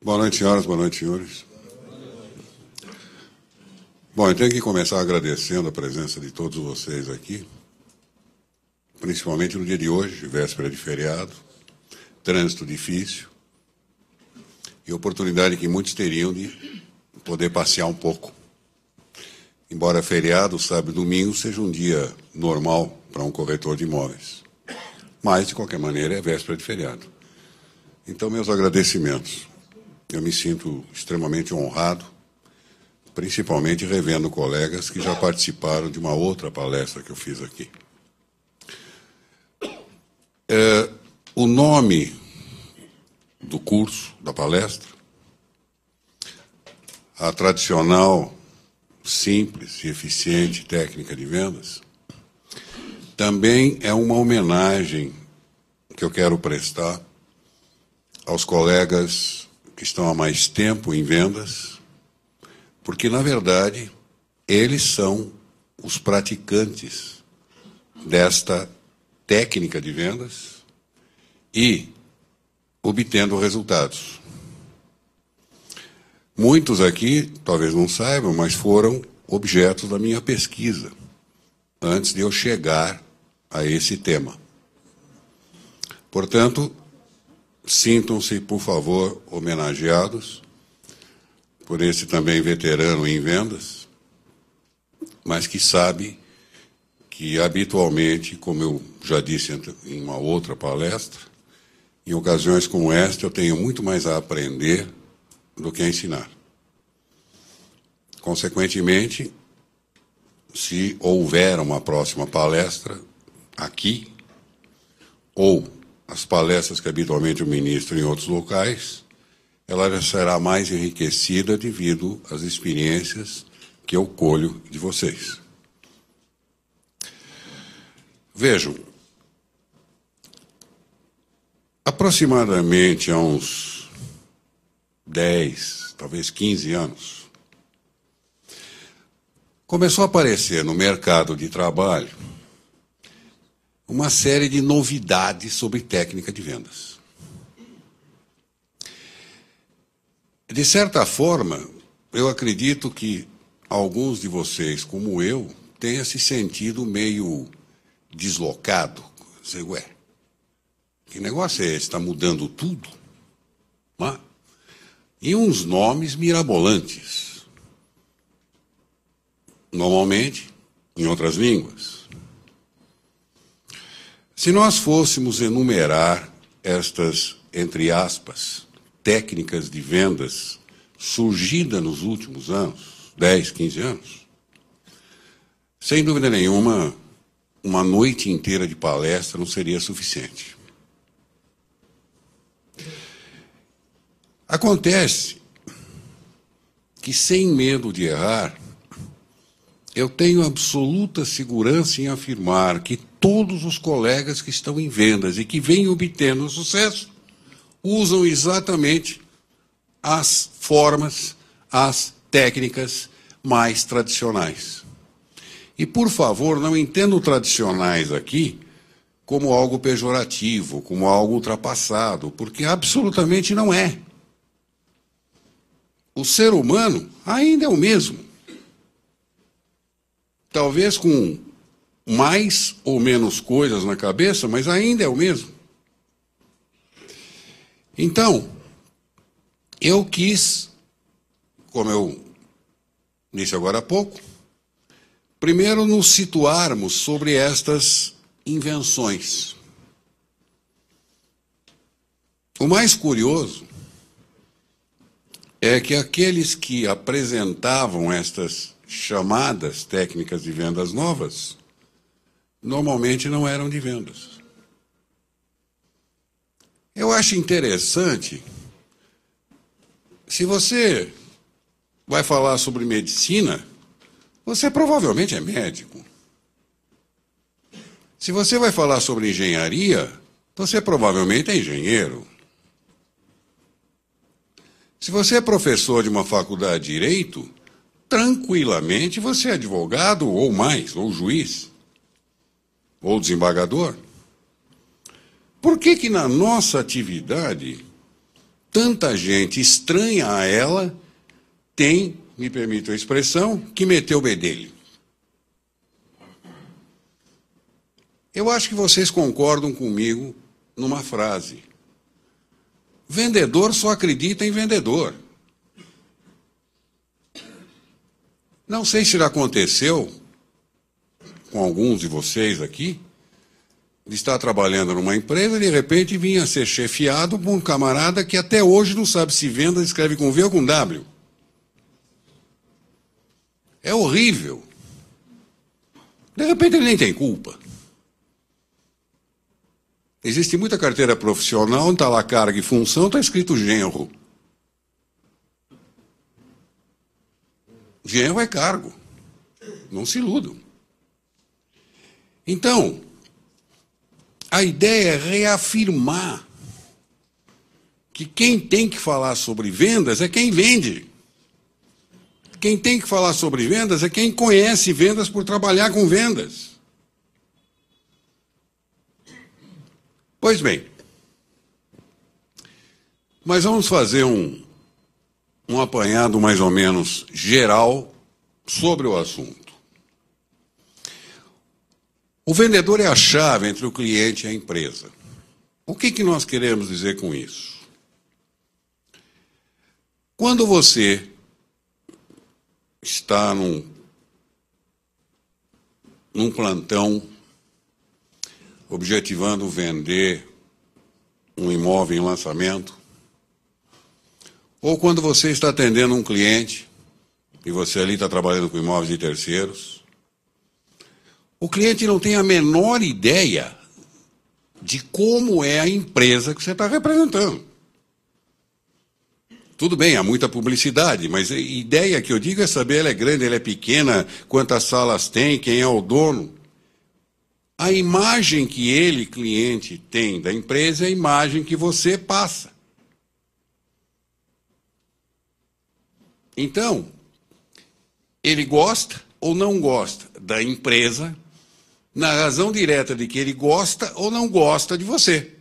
Boa noite, senhoras, boa noite, senhores. Bom, eu tenho que começar agradecendo a presença de todos vocês aqui, principalmente no dia de hoje, véspera de feriado, trânsito difícil e oportunidade que muitos teriam de poder passear um pouco. Embora feriado, sábado e domingo seja um dia normal para um corretor de imóveis. Mas, de qualquer maneira, é véspera de feriado. Então, meus agradecimentos. Eu me sinto extremamente honrado, principalmente revendo colegas que já participaram de uma outra palestra que eu fiz aqui. O nome do curso, da palestra, a tradicional, simples e eficiente técnica de vendas, também é uma homenagem que eu quero prestar aos colegas que estão há mais tempo em vendas, porque, na verdade, eles são os praticantes desta técnica de vendas e obtendo resultados. Muitos aqui, talvez não saibam, mas foram objetos da minha pesquisa, antes de eu chegar a esse tema. Portanto, sintam-se, por favor, homenageados por esse também veterano em vendas, mas que sabe que, habitualmente, como eu já disse em uma outra palestra, em ocasiões como esta, eu tenho muito mais a aprender do que a ensinar. Consequentemente, se houver uma próxima palestra aqui, ou as palestras que habitualmente eu ministro em outros locais, ela já será mais enriquecida devido às experiências que eu colho de vocês. Vejam, aproximadamente há uns 10, talvez 15 anos, começou a aparecer no mercado de trabalho uma série de novidades sobre técnica de vendas. De certa forma, eu acredito que alguns de vocês, como eu, tenham se sentido meio deslocado. Dizer, ué, que negócio é esse? Está mudando tudo? Não? E uns nomes mirabolantes. Normalmente, em outras línguas. Se nós fôssemos enumerar estas, entre aspas, técnicas de vendas surgidas nos últimos anos, 10, 15 anos, sem dúvida nenhuma, uma noite inteira de palestra não seria suficiente. Acontece que, sem medo de errar, eu tenho absoluta segurança em afirmar que todos os colegas que estão em vendas e que vêm obtendo sucesso usam exatamente as formas, as técnicas mais tradicionais. E, por favor, não entendam tradicionais aqui como algo pejorativo, como algo ultrapassado, porque absolutamente não é. O ser humano ainda é o mesmo. Talvez com mais ou menos coisas na cabeça, mas ainda é o mesmo. Então, eu quis, como eu disse agora há pouco, primeiro nos situarmos sobre estas invenções. O mais curioso é que aqueles que apresentavam estas chamadas técnicas de vendas novas, normalmente não eram de vendas. Eu acho interessante, se você vai falar sobre medicina, você provavelmente é médico. Se você vai falar sobre engenharia, você provavelmente é engenheiro. Se você é professor de uma faculdade de direito, tranquilamente você é advogado ou mais, ou juiz, ou desembargador. Por que na nossa atividade tanta gente estranha a ela tem, me permite a expressão, que meteu o bedelho. Eu acho que vocês concordam comigo numa frase. Vendedor só acredita em vendedor. Não sei se já aconteceu com alguns de vocês aqui, de estar trabalhando numa empresa e, de repente, vinha ser chefiado por um camarada que até hoje não sabe se venda escreve com V ou com W. É horrível. De repente, ele nem tem culpa. Existe muita carteira profissional, onde está lá carga e função, está escrito genro. Genro é cargo. Não se iludam. Então, a ideia é reafirmar que quem tem que falar sobre vendas é quem vende. Quem tem que falar sobre vendas é quem conhece vendas por trabalhar com vendas. Pois bem, mas vamos fazer um apanhado mais ou menos geral sobre o assunto. O vendedor é a chave entre o cliente e a empresa. O que nós queremos dizer com isso? Quando você está num plantão objetivando vender um imóvel em lançamento, ou quando você está atendendo um cliente e você ali está trabalhando com imóveis de terceiros, o cliente não tem a menor ideia de como é a empresa que você está representando. Tudo bem, há muita publicidade, mas a ideia que eu digo é saber, ela é grande, ela é pequena, quantas salas tem, quem é o dono. A imagem que ele, cliente, tem da empresa é a imagem que você passa. Então, ele gosta ou não gosta da empresa, na razão direta de que ele gosta ou não gosta de você.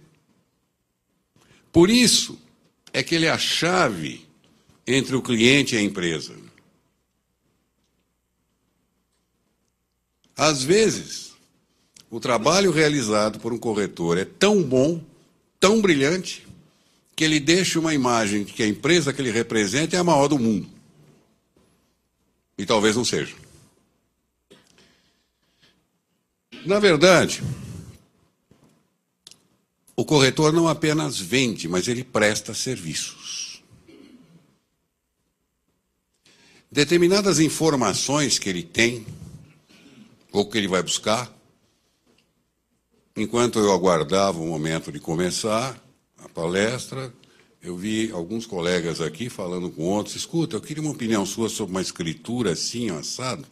Por isso é que ele é a chave entre o cliente e a empresa. Às vezes, o trabalho realizado por um corretor é tão bom, tão brilhante, que ele deixa uma imagem de que a empresa que ele representa é a maior do mundo. E talvez não seja. Na verdade, o corretor não apenas vende, mas ele presta serviços. Determinadas informações que ele tem, ou que ele vai buscar, enquanto eu aguardava o momento de começar a palestra, eu vi alguns colegas aqui falando com outros, escuta, eu queria uma opinião sua sobre uma escritura assim, assado.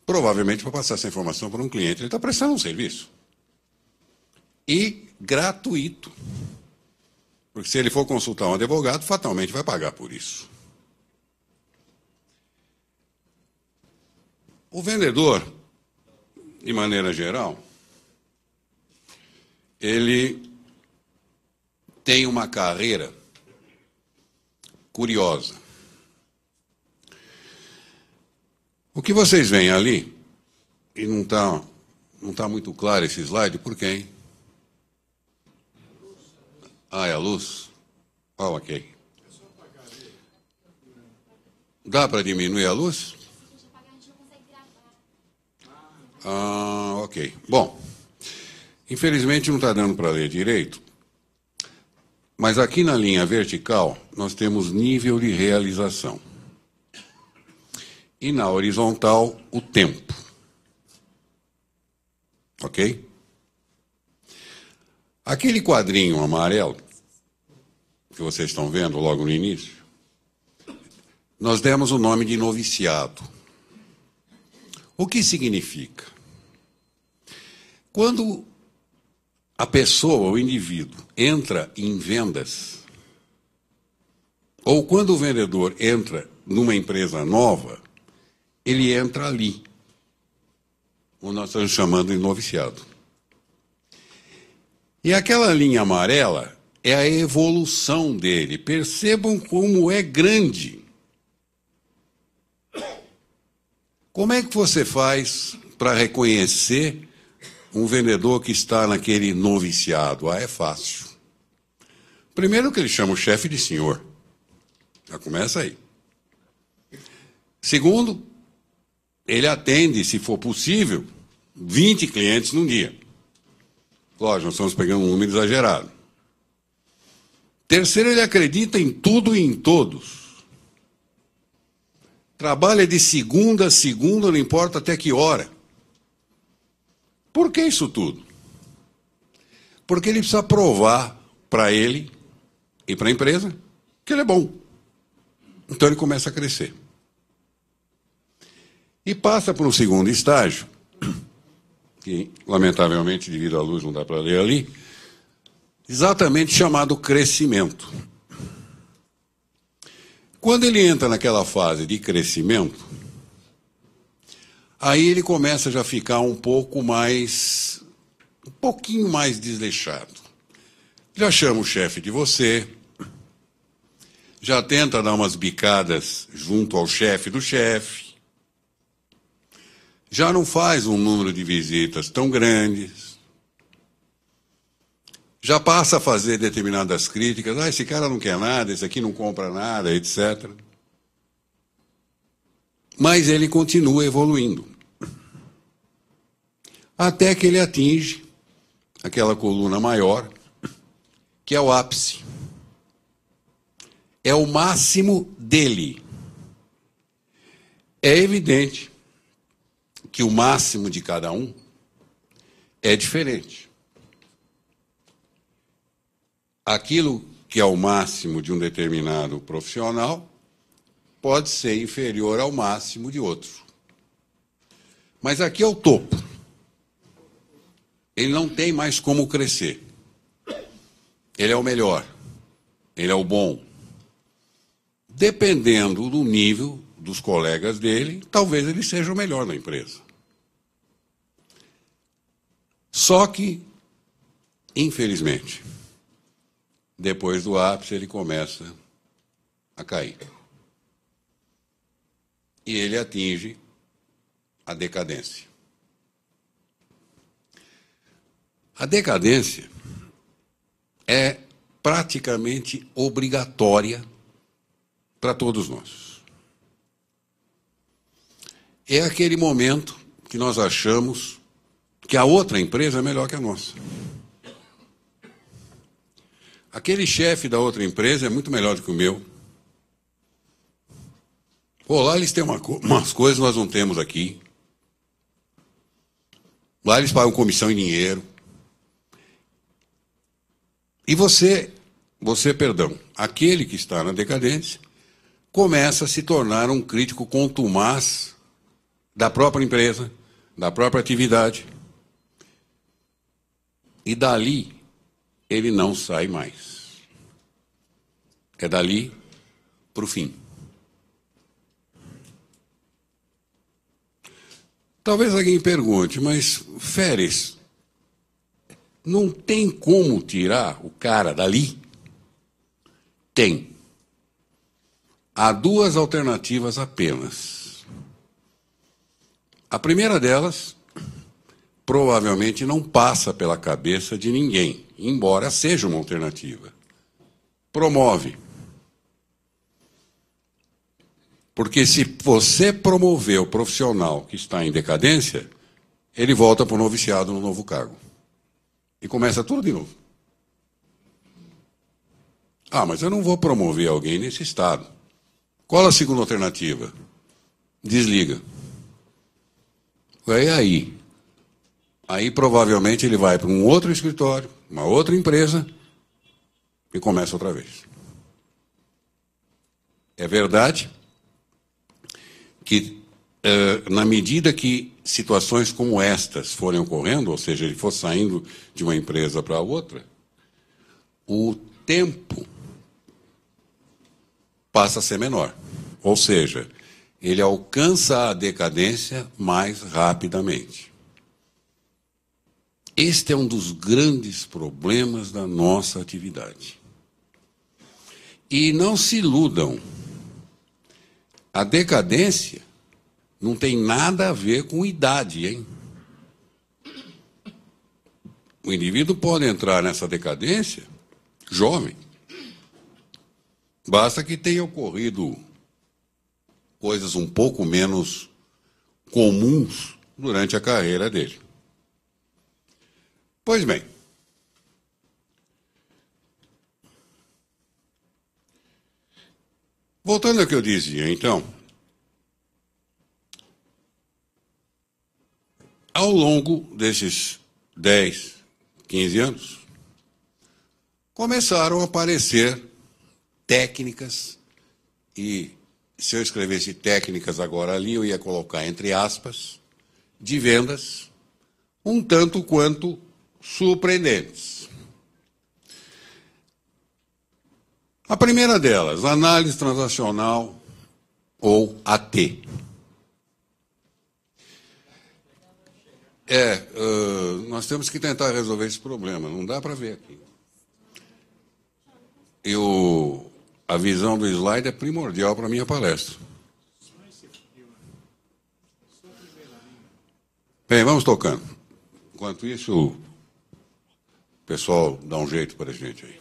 Provavelmente para passar essa informação para um cliente, ele está prestando um serviço. E gratuito. Porque se ele for consultar um advogado, fatalmente vai pagar por isso. O vendedor, de maneira geral, ele tem uma carreira curiosa. O que vocês veem ali, e não tá muito claro esse slide, por quem? Ah, é a luz? Ah, ok. Dá para diminuir a luz? Ah, ok. Bom, infelizmente não está dando para ler direito, mas aqui na linha vertical nós temos nível de realização. E na horizontal, o tempo. Ok? Aquele quadrinho amarelo, que vocês estão vendo logo no início, nós demos o nome de noviciado. O que significa? Quando a pessoa, o indivíduo, entra em vendas, ou quando o vendedor entra numa empresa nova, ele entra ali, o nós estamos chamando de noviciado. E aquela linha amarela é a evolução dele. Percebam como é grande. Como é que você faz para reconhecer um vendedor que está naquele noviciado? Ah, é fácil. Primeiro que ele chama o chefe de senhor. Já começa aí. Segundo, ele atende, se for possível, 20 clientes num dia. Lógico, nós estamos pegando um número exagerado. Terceiro, ele acredita em tudo e em todos. Trabalha de segunda a segunda, não importa até que hora. Por que isso tudo? Porque ele precisa provar para ele e para a empresa que ele é bom. Então ele começa a crescer. E passa para um segundo estágio, que lamentavelmente, devido à luz, não dá para ler ali, exatamente chamado crescimento. Quando ele entra naquela fase de crescimento, aí ele começa já a ficar um pouquinho mais desleixado. Já chama o chefe de você, já tenta dar umas bicadas junto ao chefe do chefe, já não faz um número de visitas tão grandes, já passa a fazer determinadas críticas, esse cara não quer nada, esse aqui não compra nada, etc. Mas ele continua evoluindo. Até que ele atinge aquela coluna maior, que é o ápice. É o máximo dele. É evidente que o máximo de cada um é diferente. Aquilo que é o máximo de um determinado profissional pode ser inferior ao máximo de outro. Mas aqui é o topo. Ele não tem mais como crescer. Ele é o melhor. Ele é o bom. Dependendo do nível dos colegas dele, talvez ele seja o melhor na empresa. Só que, infelizmente, depois do ápice, ele começa a cair. E ele atinge a decadência. A decadência é praticamente obrigatória para todos nós. É aquele momento que nós achamos que a outra empresa é melhor que a nossa. Aquele chefe da outra empresa é muito melhor do que o meu. Pô, lá eles têm umas coisas que nós não temos aqui. Lá eles pagam comissão em dinheiro. E perdão, aquele que está na decadência, começa a se tornar um crítico contumaz da própria empresa, da própria atividade. E dali ele não sai mais. É dali para o fim. Talvez alguém pergunte, mas, Féres, não tem como tirar o cara dali? Tem. Há duas alternativas apenas. A primeira delas provavelmente não passa pela cabeça de ninguém, embora seja uma alternativa. Promove. Porque se você promover o profissional que está em decadência, ele volta para o noviciado no novo cargo. E começa tudo de novo. Ah, mas eu não vou promover alguém nesse estado. Qual a segunda alternativa? Desliga. É aí. Aí provavelmente ele vai para um outro escritório, uma outra empresa, e começa outra vez. É verdade que, na medida que situações como estas forem ocorrendo, ou seja, ele for saindo de uma empresa para outra, o tempo passa a ser menor. Ou seja, ele alcança a decadência mais rapidamente. Este é um dos grandes problemas da nossa atividade. E não se iludam, a decadência não tem nada a ver com idade, hein? O indivíduo pode entrar nessa decadência jovem. Basta que tenha ocorrido coisas um pouco menos comuns durante a carreira dele. Pois bem, voltando ao que eu dizia, então, ao longo desses 10, 15 anos, começaram a aparecer técnicas, e se eu escrevesse técnicas agora ali, eu ia colocar entre aspas, de vendas, um tanto quanto surpreendentes. A primeira delas, análise transacional, ou AT. Nós temos que tentar resolver esse problema, não dá para ver aqui. A visão do slide é primordial para a minha palestra. Bem, vamos tocando. Enquanto isso, o pessoal dá um jeito para a gente aí.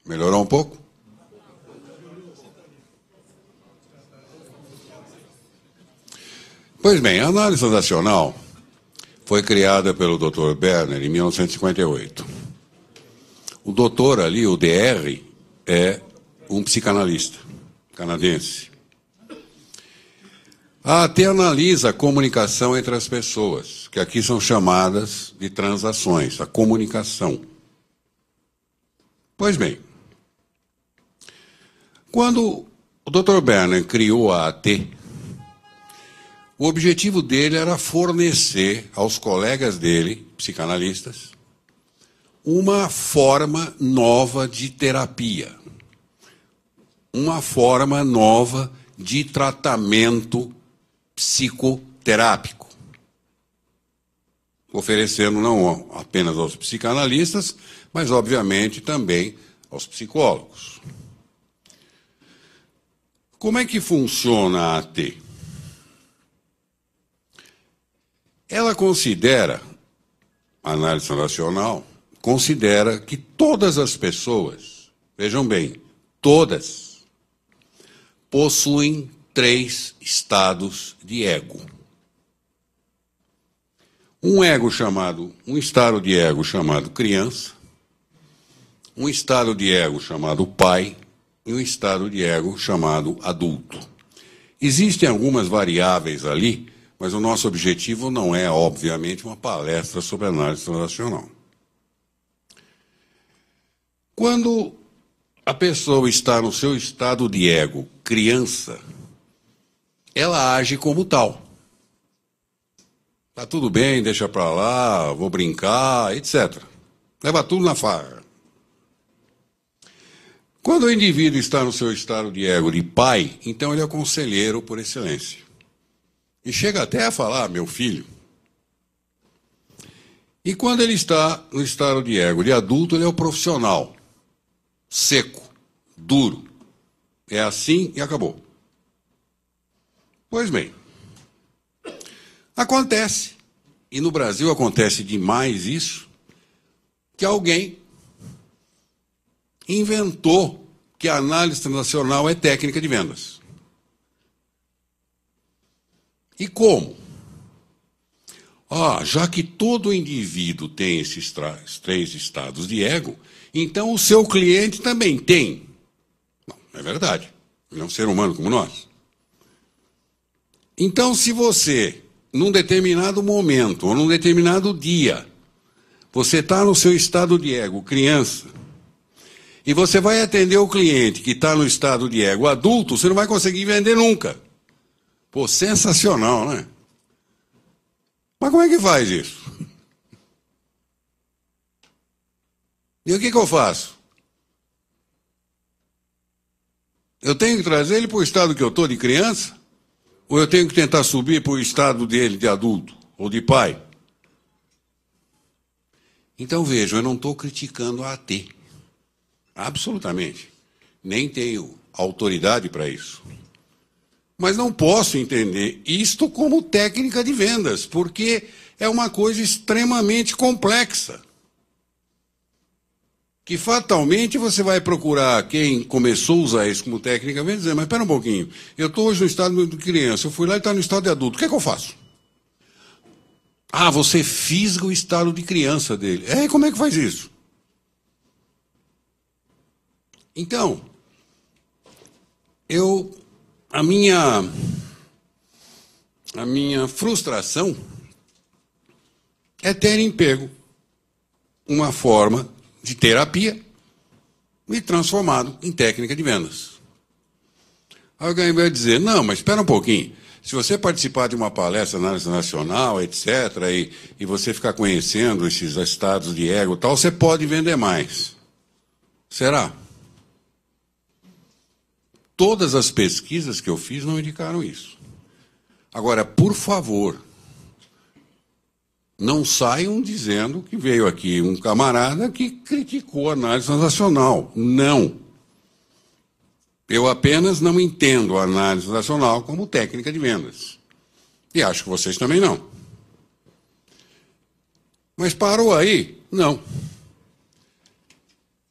Melhorou um pouco? Pois bem, a análise transacional foi criada pelo Dr. Berner em 1958. O doutor ali, o DR, é um psicanalista canadense. A AT analisa a comunicação entre as pessoas, que aqui são chamadas de transações, a comunicação. Pois bem, quando o Dr. Berner criou a AT, o objetivo dele era fornecer aos colegas dele, psicanalistas, uma forma nova de terapia, uma forma nova de tratamento psicoterápico, oferecendo não apenas aos psicanalistas, mas, obviamente, também aos psicólogos. Como é que funciona a AT? Ela considera, a análise transacional, considera que todas as pessoas, vejam bem, todas, possuem 3 estados de ego. Um estado de ego chamado criança, um estado de ego chamado pai e um estado de ego chamado adulto. Existem algumas variáveis ali, mas o nosso objetivo não é, obviamente, uma palestra sobre análise transacional. Quando a pessoa está no seu estado de ego criança, ela age como tal. Tá tudo bem, deixa para lá, vou brincar, etc. Leva tudo na farra. Quando o indivíduo está no seu estado de ego de pai, então ele é o conselheiro por excelência. E chega até a falar, meu filho. E quando ele está no estado de ego de adulto, ele é o profissional. Seco, duro. É assim e acabou. Pois bem, acontece, e no Brasil acontece demais isso, que alguém inventou que a análise transacional é técnica de vendas. E como? Já que todo indivíduo tem esses 3 estados de ego, então o seu cliente também tem. Não, é verdade. Ele é um ser humano como nós. Então, se você, num determinado momento, ou num determinado dia, você está no seu estado de ego criança, e você vai atender o cliente que está no estado de ego adulto, você não vai conseguir vender nunca. Pô, sensacional, né? Mas como é que faz isso? E o que eu faço? Eu tenho que trazer ele para o estado que eu estou de criança? Ou eu tenho que tentar subir para o estado dele de adulto ou de pai? Então, vejam, eu não estou criticando a AT. Absolutamente. Nem tenho autoridade para isso. Mas não posso entender isto como técnica de vendas, porque é uma coisa extremamente complexa. Que fatalmente você vai procurar quem começou a usar isso como técnica e dizer, mas espera um pouquinho, eu estou hoje no estado de criança, eu fui lá e está no estado de adulto, o que é que eu faço? Ah, você fisga o estado de criança dele. Como é que faz isso? Então, a minha frustração é terem pego uma forma de terapia e transformado em técnica de vendas. Alguém vai dizer, não, mas espera um pouquinho. Se você participar de uma palestra na análise nacional, etc., e você ficar conhecendo esses estados de ego e tal, você pode vender mais. Será? Todas as pesquisas que eu fiz não indicaram isso. Agora, por favor, não saiam dizendo que veio aqui um camarada que criticou a análise nacional. Não. Eu apenas não entendo a análise nacional como técnica de vendas. E acho que vocês também não. Mas parou aí? Não.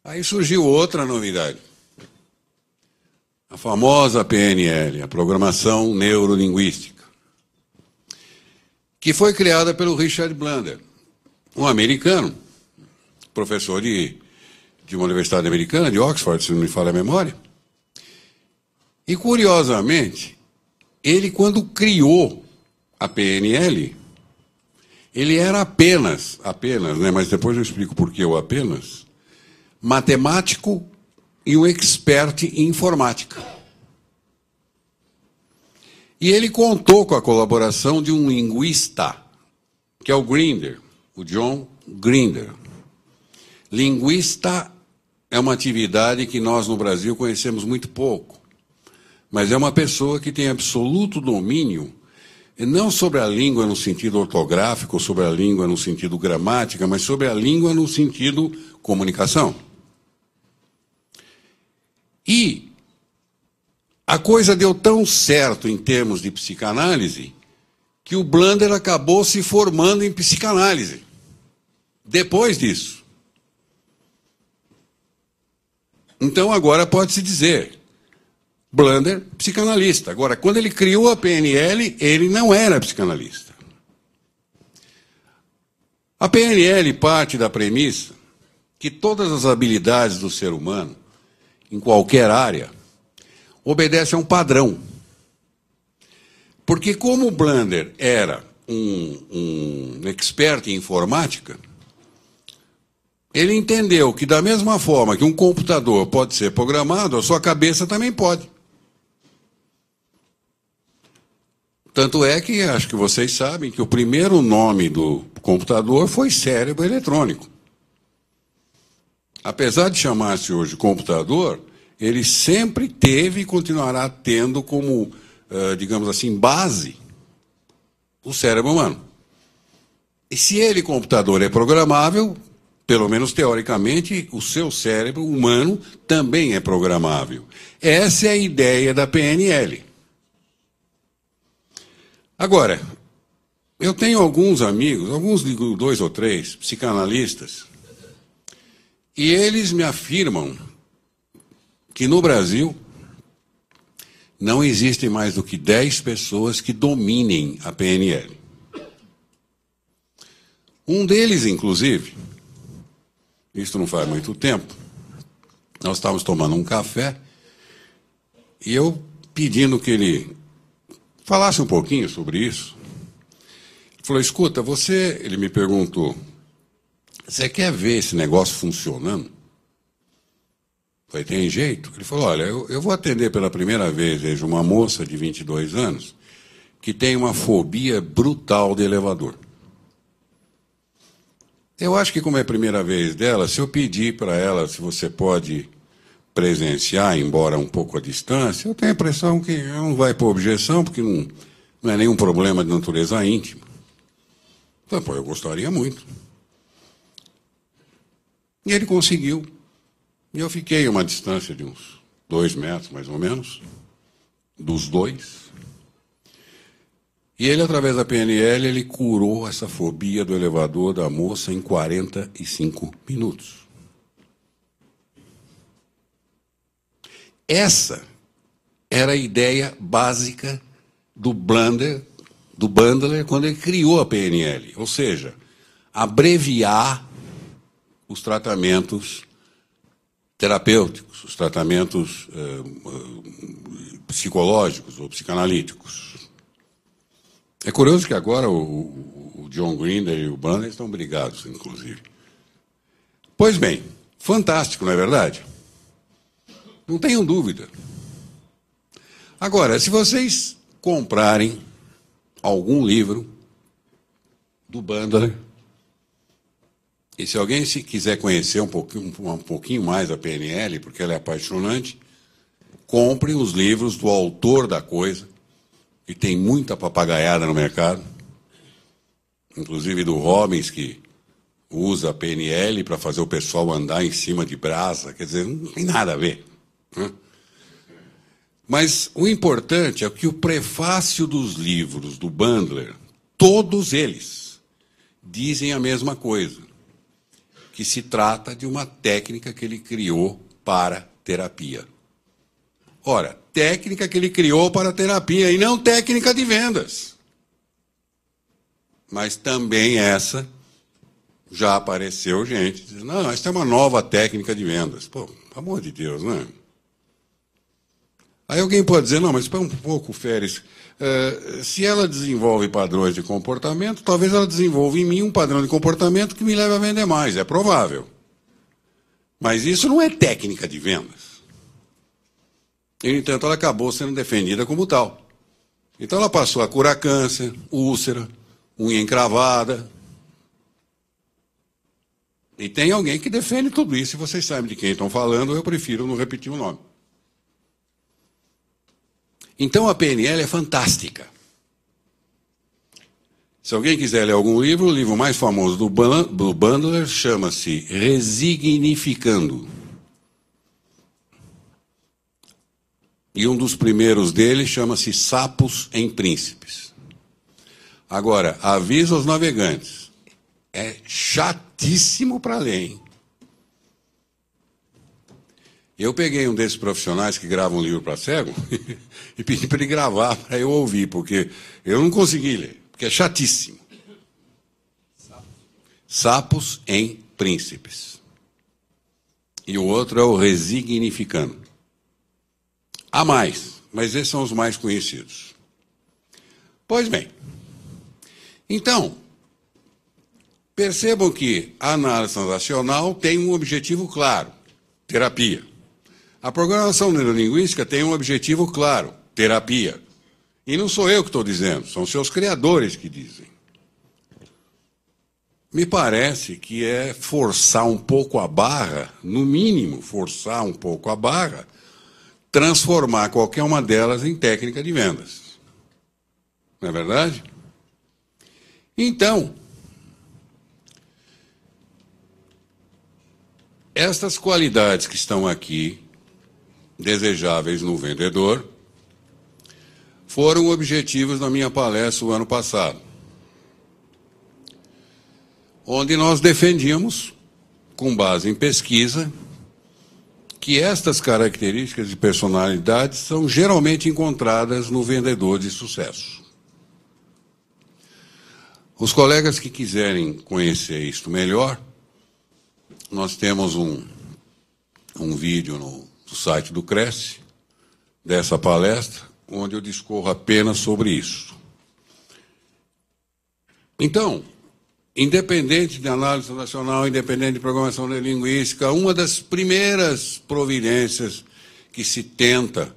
Aí surgiu outra novidade. A famosa PNL, a Programação Neurolinguística, que foi criada pelo Richard Bandler, um americano, professor de uma universidade americana, de Oxford, se não me falha a memória. E, curiosamente, ele, quando criou a PNL, ele era apenas, né, mas depois eu explico por que o apenas, matemático e um expert em informática. E ele contou com a colaboração de um linguista, que é o Grinder, o John Grinder. Linguista é uma atividade que nós no Brasil conhecemos muito pouco, mas é uma pessoa que tem absoluto domínio, não sobre a língua no sentido ortográfico, sobre a língua no sentido gramática, mas sobre a língua no sentido comunicação. E a coisa deu tão certo em termos de psicanálise que o Bandler acabou se formando em psicanálise. Depois disso. Então agora pode-se dizer, Bandler, psicanalista. Agora, quando ele criou a PNL, ele não era psicanalista. A PNL parte da premissa que todas as habilidades do ser humano, em qualquer área, obedece a um padrão. Porque como o Bandler era um expert em informática, ele entendeu que da mesma forma que um computador pode ser programado, a sua cabeça também pode. Tanto é que, acho que vocês sabem, que o primeiro nome do computador foi cérebro eletrônico. Apesar de chamar-se hoje computador, ele sempre teve e continuará tendo como, digamos assim, base o cérebro humano. E se ele, computador, é programável, pelo menos teoricamente, o seu cérebro humano também é programável. Essa é a ideia da PNL. Agora, eu tenho alguns amigos, alguns digo 2 ou 3, psicanalistas, e eles me afirmam que no Brasil não existem mais do que 10 pessoas que dominem a PNL. Um deles, inclusive, isso não faz muito tempo, nós estávamos tomando um café e eu pedindo que ele falasse um pouquinho sobre isso. Ele falou, escuta, ele me perguntou, você quer ver esse negócio funcionando? Eu falei, tem jeito? Ele falou, olha, eu vou atender pela primeira vez, vejo, uma moça de 22 anos que tem uma fobia brutal de elevador. Eu acho que como é a primeira vez dela, se eu pedir para ela se você pode presenciar, embora um pouco à distância, eu tenho a impressão que ela não vai pôr objeção, porque não é nenhum problema de natureza íntima. Então, pô, eu gostaria muito. E ele conseguiu. E eu fiquei a uma distância de uns 2 metros, mais ou menos, dos dois. E ele, através da PNL, ele curou essa fobia do elevador da moça em 45 minutos. Essa era a ideia básica do Bandler quando ele criou a PNL. Ou seja, abreviar os tratamentos terapêuticos, os tratamentos psicológicos ou psicanalíticos. É curioso que agora o John Grinder e o Bandler estão brigados, inclusive. Pois bem, fantástico, não é verdade? Não tenham dúvida. Agora, se vocês comprarem algum livro do Bandler, e se alguém se quiser conhecer um pouquinho mais a PNL, porque ela é apaixonante, compre os livros do autor da coisa, que tem muita papagaiada no mercado, inclusive do Robbins, que usa a PNL para fazer o pessoal andar em cima de brasa, quer dizer, não tem nada a ver. Né? Mas o importante é que o prefácio dos livros do Bandler, todos eles, dizem a mesma coisa, que se trata de uma técnica que ele criou para terapia. Ora, técnica que ele criou para terapia e não técnica de vendas. Mas também essa já apareceu gente dizendo, não, essa é uma nova técnica de vendas. Pô, pelo amor de Deus, não é? Aí alguém pode dizer, não, mas espera um pouco, Férez, se ela desenvolve padrões de comportamento, talvez ela desenvolva em mim um padrão de comportamento que me leve a vender mais, é provável. Mas isso não é técnica de vendas. E, no entanto, ela acabou sendo defendida como tal. Então ela passou a curar câncer, úlcera, unha encravada. E tem alguém que defende tudo isso, e vocês sabem de quem estão falando, eu prefiro não repetir o nome. Então a PNL é fantástica. Se alguém quiser ler algum livro, o livro mais famoso do Bandler chama-se Resignificando. E um dos primeiros dele chama-se Sapos em Príncipes. Agora, aviso aos navegantes, é chatíssimo para ler, hein? Eu peguei um desses profissionais que gravam um livro para cego e pedi para ele gravar para eu ouvir, porque eu não consegui ler, porque é chatíssimo. Sapos em Príncipes. E o outro é o Resignificando. Há mais, mas esses são os mais conhecidos. Pois bem, então, percebam que a análise transacional tem um objetivo claro, terapia. A programação neurolinguística tem um objetivo claro, terapia. E não sou eu que estou dizendo, são seus criadores que dizem. Me parece que é forçar um pouco a barra, no mínimo, forçar um pouco a barra, transformar qualquer uma delas em técnica de vendas. Não é verdade? Então, estas qualidades que estão aqui, desejáveis no vendedor, foram objetivos da minha palestra o ano passado, onde nós defendíamos, com base em pesquisa, que estas características de personalidade são geralmente encontradas no vendedor de sucesso. Os colegas que quiserem conhecer isto melhor, nós temos um vídeo no site do Cresce, dessa palestra, onde eu discorro apenas sobre isso. Então, independente de análise transacional, independente de programação neurolinguística, uma das primeiras providências que se tenta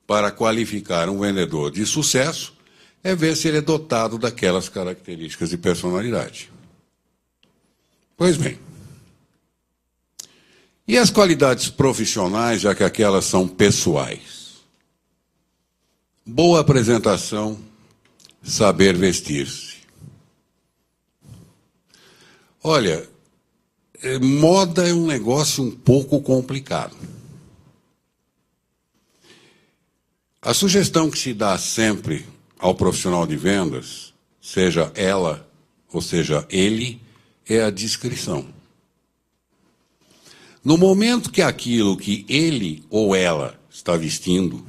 para qualificar um vendedor de sucesso é ver se ele é dotado daquelas características de personalidade. Pois bem, e as qualidades profissionais, já que aquelas são pessoais? Boa apresentação, saber vestir-se. Olha, moda é um negócio um pouco complicado. A sugestão que se dá sempre ao profissional de vendas, seja ela ou seja ele, é a discrição. No momento que aquilo que ele ou ela está vestindo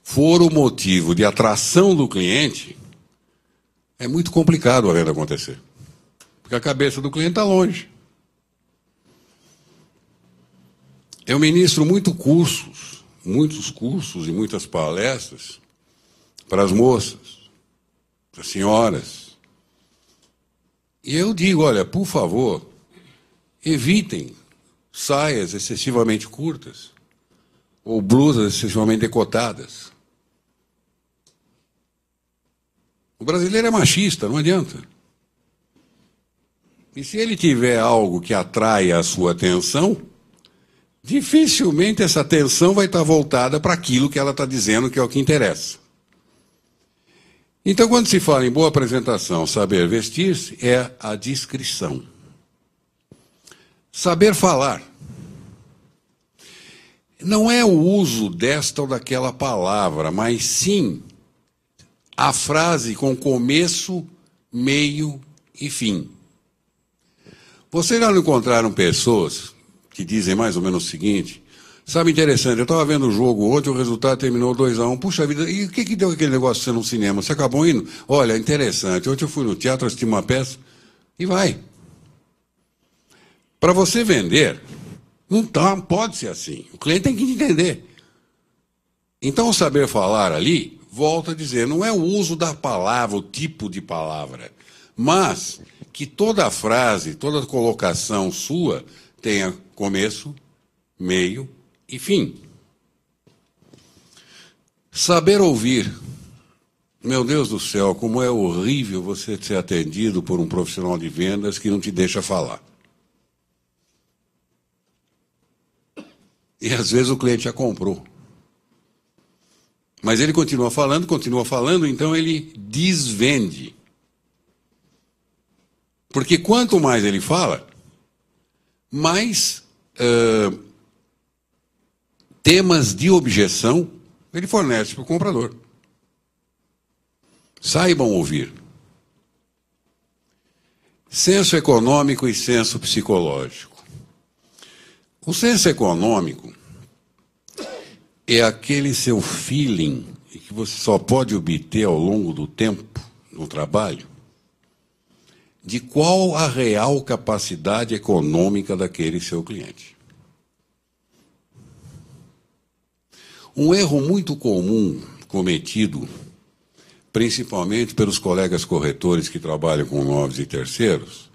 for o motivo de atração do cliente, é muito complicado a venda acontecer. Porque a cabeça do cliente está longe. Eu ministro muitos cursos e muitas palestras para as moças, para as senhoras. E eu digo, olha, por favor, evitem saias excessivamente curtas ou blusas excessivamente decotadas. O brasileiro é machista, não adianta. E se ele tiver algo que atrai a sua atenção, dificilmente essa atenção vai estar voltada para aquilo que ela está dizendo que é o que interessa. Então, quando se fala em boa apresentação, saber vestir-se, é a discrição. Saber falar. Não é o uso desta ou daquela palavra, mas sim a frase com começo, meio e fim. Vocês já não encontraram pessoas que dizem mais ou menos o seguinte? Sabe, interessante, eu estava vendo o jogo ontem, o resultado terminou 2-1. Puxa vida, e o que deu aquele negócio de você no cinema? Você acabou indo? Olha, interessante, ontem eu fui no teatro, assisti uma peça, e vai. Para você vender, não pode ser assim. O cliente tem que entender. Então, o saber falar ali, volto a dizer, não é o uso da palavra, o tipo de palavra, mas que toda frase, toda colocação sua tenha começo, meio e fim. Saber ouvir. Meu Deus do céu, como é horrível você ser atendido por um profissional de vendas que não te deixa falar. E às vezes o cliente já comprou. Mas ele continua falando, então ele desvende. Porque quanto mais ele fala, mais temas de objeção ele fornece para o comprador. Saibam ouvir. Senso econômico e senso psicológico. O senso econômico é aquele seu feeling que você só pode obter ao longo do tempo no trabalho, de qual a real capacidade econômica daquele seu cliente. Um erro muito comum cometido, principalmente pelos colegas corretores que trabalham com novos e terceiros,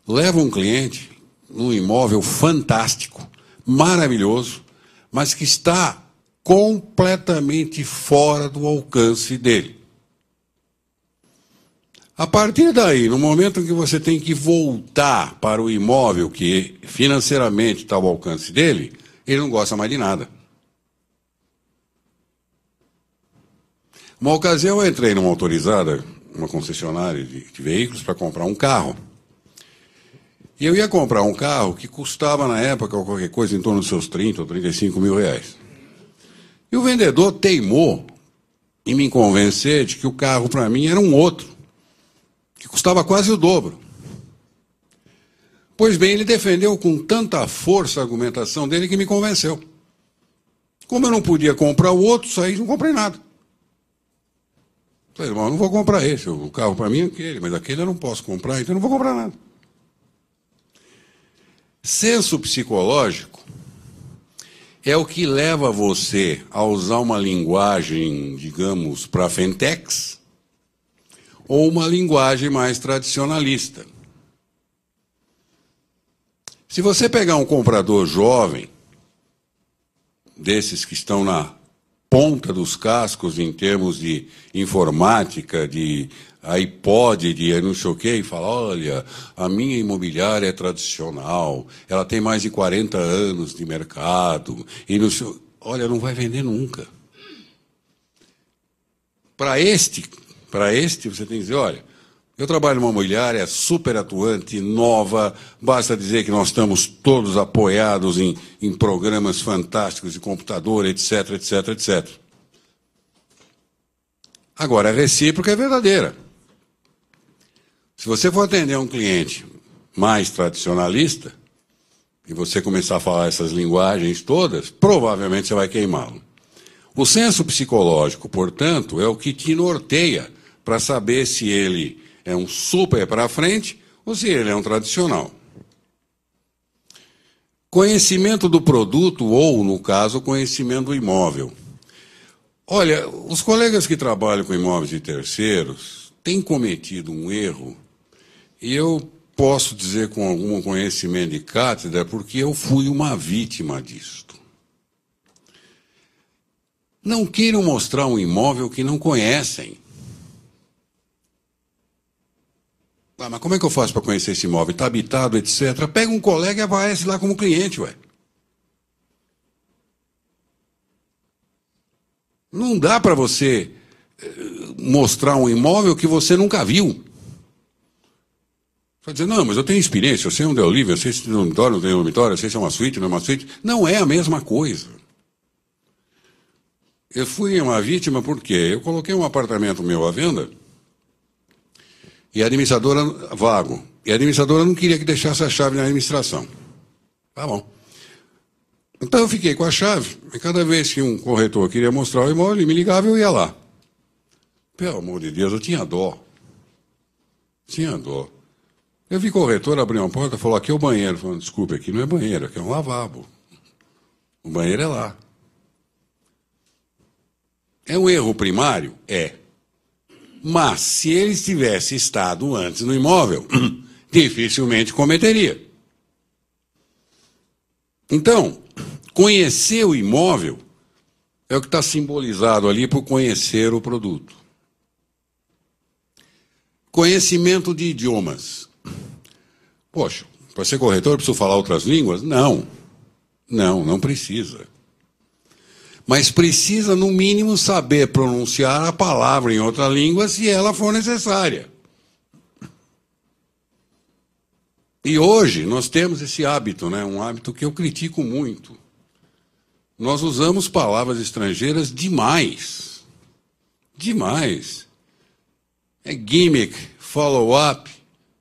leva um cliente num imóvel fantástico, maravilhoso, mas que está completamente fora do alcance dele. A partir daí, no momento em que você tem que voltar para o imóvel que financeiramente está ao alcance dele, ele não gosta mais de nada. Uma ocasião eu entrei numa autorizada, uma concessionária de veículos, para comprar um carro. E eu ia comprar um carro que custava, na época, qualquer coisa em torno dos seus 30 ou 35 mil reais. E o vendedor teimou em me convencer de que o carro, para mim, era um outro, que custava quase o dobro. Pois bem, ele defendeu com tanta força a argumentação dele que me convenceu. Como eu não podia comprar o outro, saí e não comprei nada. Falei, irmão, eu não vou comprar esse, o carro para mim é aquele, mas aquele eu não posso comprar, então eu não vou comprar nada. Senso psicológico é o que leva você a usar uma linguagem, digamos, para fentex, ou uma linguagem mais tradicionalista. Se você pegar um comprador jovem, desses que estão na ponta dos cascos em termos de informática, de iPod, de não sei o quê, e fala, olha, a minha imobiliária é tradicional, ela tem mais de 40 anos de mercado, e não sei, olha, não vai vender nunca. Para este Para este, você tem que dizer, olha, eu trabalho numa imobiliária super atuante, nova, basta dizer que nós estamos todos apoiados em programas fantásticos de computador, etc, etc, etc. Agora, a recíproca é verdadeira. Se você for atender um cliente mais tradicionalista, e você começar a falar essas linguagens todas, provavelmente você vai queimá-lo. O senso psicológico, portanto, é o que te norteia para saber se ele é um super para frente ou se ele é um tradicional. Conhecimento do produto ou, no caso, conhecimento do imóvel. Olha, os colegas que trabalham com imóveis de terceiros têm cometido um erro, e eu posso dizer com algum conhecimento de cátedra, porque eu fui uma vítima disto. Não queiram mostrar um imóvel que não conhecem. Ah, mas como é que eu faço para conhecer esse imóvel? Está habitado, etc. Pega um colega e aparece lá como cliente, ué. Não dá para você mostrar um imóvel que você nunca viu. Você vai dizer, não, mas eu tenho experiência, eu sei onde é o livro, eu sei se tem dormitório, não tem dormitório, eu sei se é uma suíte, não é uma suíte. Não é a mesma coisa. Eu fui uma vítima porque eu coloquei um apartamento meu à venda e a administradora, vago, e a administradora não queria que deixasse a chave na administração. Tá bom. Então eu fiquei com a chave, e cada vez que um corretor queria mostrar o imóvel, ele me ligava e eu ia lá. Pelo amor de Deus, eu tinha dó. Tinha dó. Eu vi corretor abrir uma porta e falou, aqui é o banheiro. Falando, desculpe, aqui não é banheiro, aqui é um lavabo. O banheiro é lá. É um erro primário? É. Mas, se ele tivesse estado antes no imóvel, dificilmente cometeria. Então, conhecer o imóvel é o que está simbolizado ali por conhecer o produto. Conhecimento de idiomas. Poxa, para ser corretor eu preciso falar outras línguas? Não. Não precisa. Mas precisa, no mínimo, saber pronunciar a palavra em outra língua se ela for necessária. E hoje nós temos esse hábito, né? Um hábito que eu critico muito. Nós usamos palavras estrangeiras demais. Demais. É gimmick, follow-up,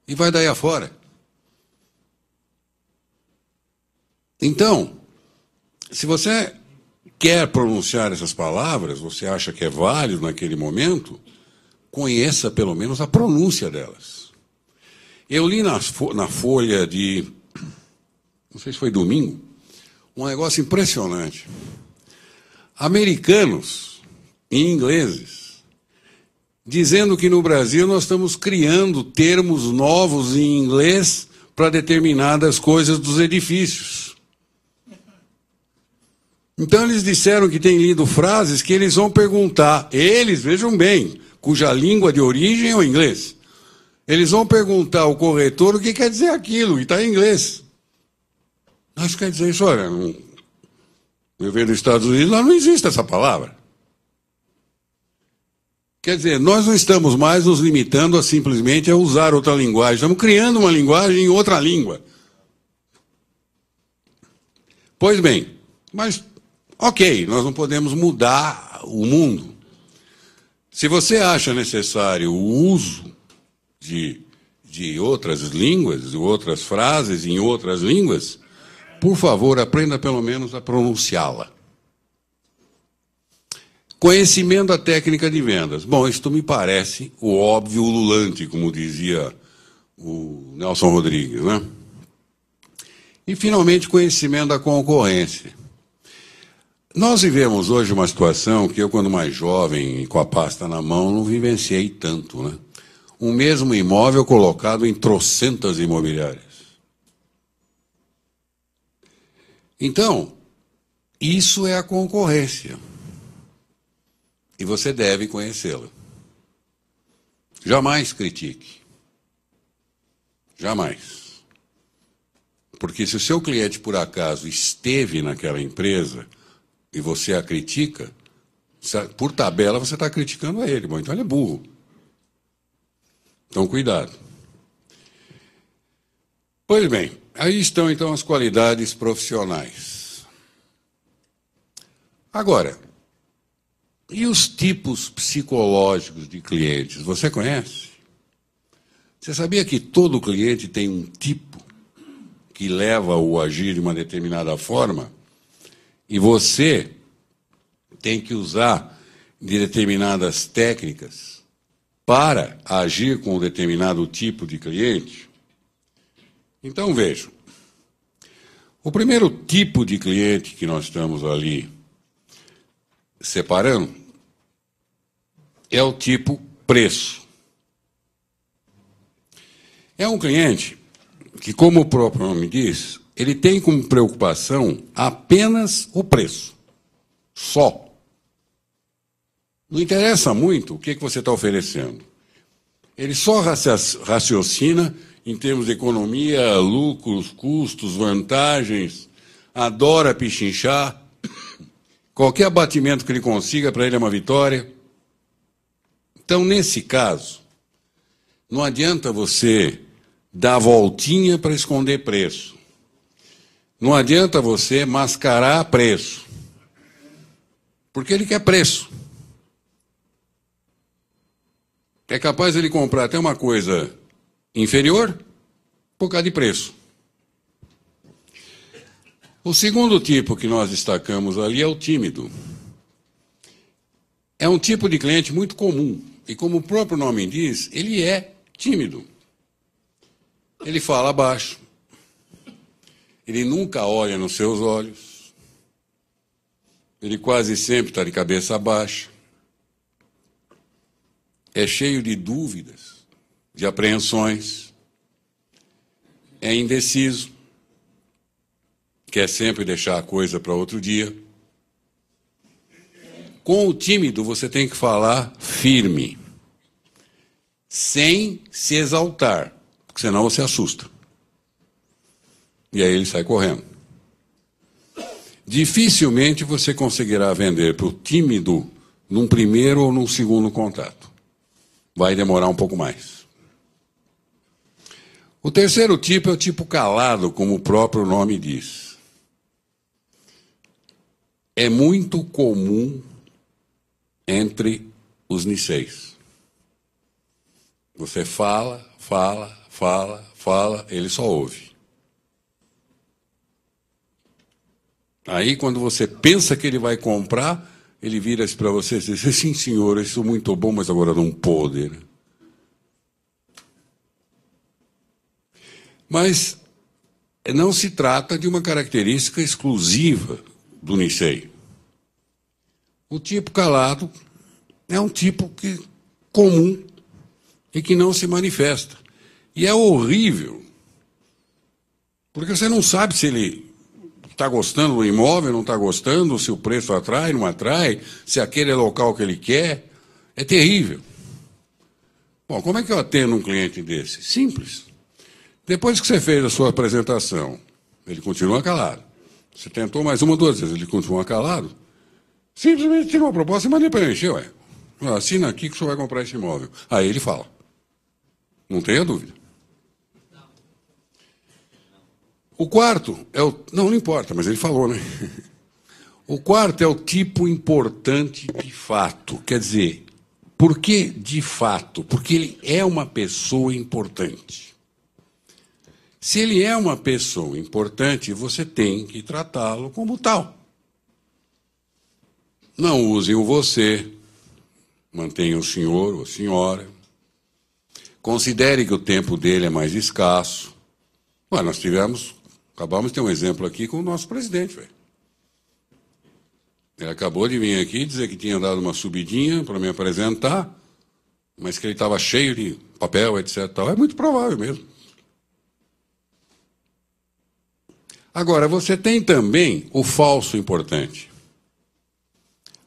e vai daí afora. Então, se você quer pronunciar essas palavras, você acha que é válido naquele momento, conheça pelo menos a pronúncia delas. Eu li na Folha de, não sei se foi domingo, um negócio impressionante. Americanos e ingleses dizendo que no Brasil nós estamos criando termos novos em inglês para determinadas coisas dos edifícios. Então eles disseram que têm lido frases que eles vão perguntar, eles, vejam bem, cuja língua de origem é o inglês. Eles vão perguntar ao corretor o que quer dizer aquilo, e está em inglês. Isso quer dizer isso, olha, eu venho dos Estados Unidos, lá não existe essa palavra. Quer dizer, nós não estamos mais nos limitando a simplesmente a usar outra linguagem, estamos criando uma linguagem em outra língua. Pois bem, mas, ok, nós não podemos mudar o mundo. Se você acha necessário o uso de outras línguas, de outras frases em outras línguas, por favor, aprenda pelo menos a pronunciá-la. Conhecimento da técnica de vendas. Bom, isto me parece o óbvio ululante, como dizia o Nelson Rodrigues, né? E, finalmente, conhecimento da concorrência. Nós vivemos hoje uma situação que eu, quando mais jovem, com a pasta na mão, não vivenciei tanto, né? Um mesmo imóvel colocado em trocentas imobiliárias. Então, isso é a concorrência. E você deve conhecê-la. Jamais critique. Jamais. Porque se o seu cliente, por acaso, esteve naquela empresa e você a critica, por tabela você está criticando ele. Bom, então ele é burro. Então, cuidado. Pois bem, aí estão, então, as qualidades profissionais. Agora, e os tipos psicológicos de clientes? Você conhece? Você sabia que todo cliente tem um tipo que leva-o a agir de uma determinada forma? E você tem que usar de determinadas técnicas para agir com um determinado tipo de cliente? Então, vejam. O primeiro tipo de cliente que nós estamos ali separando é o tipo preço. É um cliente que, como o próprio nome diz, ele tem como preocupação apenas o preço. Só. Não interessa muito o que você está oferecendo. Ele só raciocina em termos de economia, lucros, custos, vantagens, adora pichinchar. Qualquer abatimento que ele consiga, para ele é uma vitória. Então, nesse caso, não adianta você dar voltinha para esconder preço. Não adianta você mascarar preço. Porque ele quer preço. É capaz de ele comprar até uma coisa inferior por causa de preço. O segundo tipo que nós destacamos ali é o tímido. É um tipo de cliente muito comum. E como o próprio nome diz, ele é tímido. Ele fala baixo. Ele nunca olha nos seus olhos. Ele quase sempre está de cabeça baixa. É cheio de dúvidas, de apreensões. É indeciso. Quer sempre deixar a coisa para outro dia. Com o tímido, você tem que falar firme, sem se exaltar, porque senão você assusta. E aí ele sai correndo. Dificilmente você conseguirá vender para o tímido num primeiro ou num segundo contato. Vai demorar um pouco mais. O terceiro tipo é o tipo calado, como o próprio nome diz. É muito comum entre os niceis. Você fala, ele só ouve. Aí, quando você pensa que ele vai comprar, ele vira-se para você e diz: sim, senhor, isso é muito bom, mas agora não pode. Mas não se trata de uma característica exclusiva do nicei. O tipo calado é um tipo comum e que não se manifesta. E é horrível, porque você não sabe se ele está gostando do imóvel, não está gostando, se o preço atrai, não atrai, se aquele é o local que ele quer. É terrível. Bom, como é que eu atendo um cliente desse? Simples. Depois que você fez a sua apresentação, ele continua calado. Você tentou mais uma ou duas vezes, ele continua calado. Simplesmente tira uma proposta e manda preencher, ué. Assina aqui que o senhor vai comprar esse imóvel. Aí ele fala. Não tenha dúvida. O quarto é o... Não importa, mas ele falou, né? O quarto é o tipo importante de fato. Quer dizer, por que de fato? Porque ele é uma pessoa importante. Se ele é uma pessoa importante, você tem que tratá-lo como tal. Não use o você, mantenha o senhor ou a senhora. Considere que o tempo dele é mais escasso. Ué, acabamos de ter um exemplo aqui com o nosso presidente, velho. Ele acabou de vir aqui dizer que tinha dado uma subidinha para me apresentar, mas que ele estava cheio de papel, etc. É muito provável mesmo. Agora, você tem também o falso importante.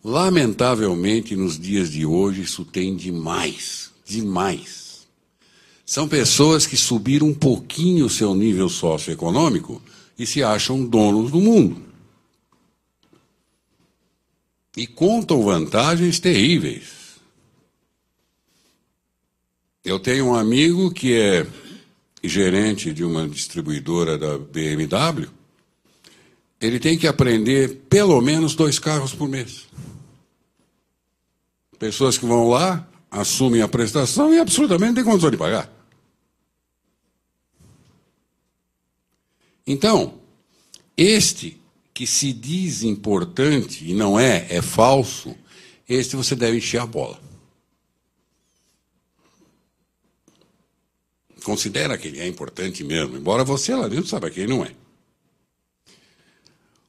Lamentavelmente, nos dias de hoje, isso tem demais. Demais. São pessoas que subiram um pouquinho o seu nível socioeconômico e se acham donos do mundo. E contam vantagens terríveis. Eu tenho um amigo que é gerente de uma distribuidora da BMW. Ele tem que aprender pelo menos 2 carros por mês. Pessoas que vão lá, assumem a prestação e absolutamente não têm condição de pagar. Então, este que se diz importante e não é, é falso, este você deve encher a bola. Considera que ele é importante mesmo, embora você lá dentro saiba que ele não é.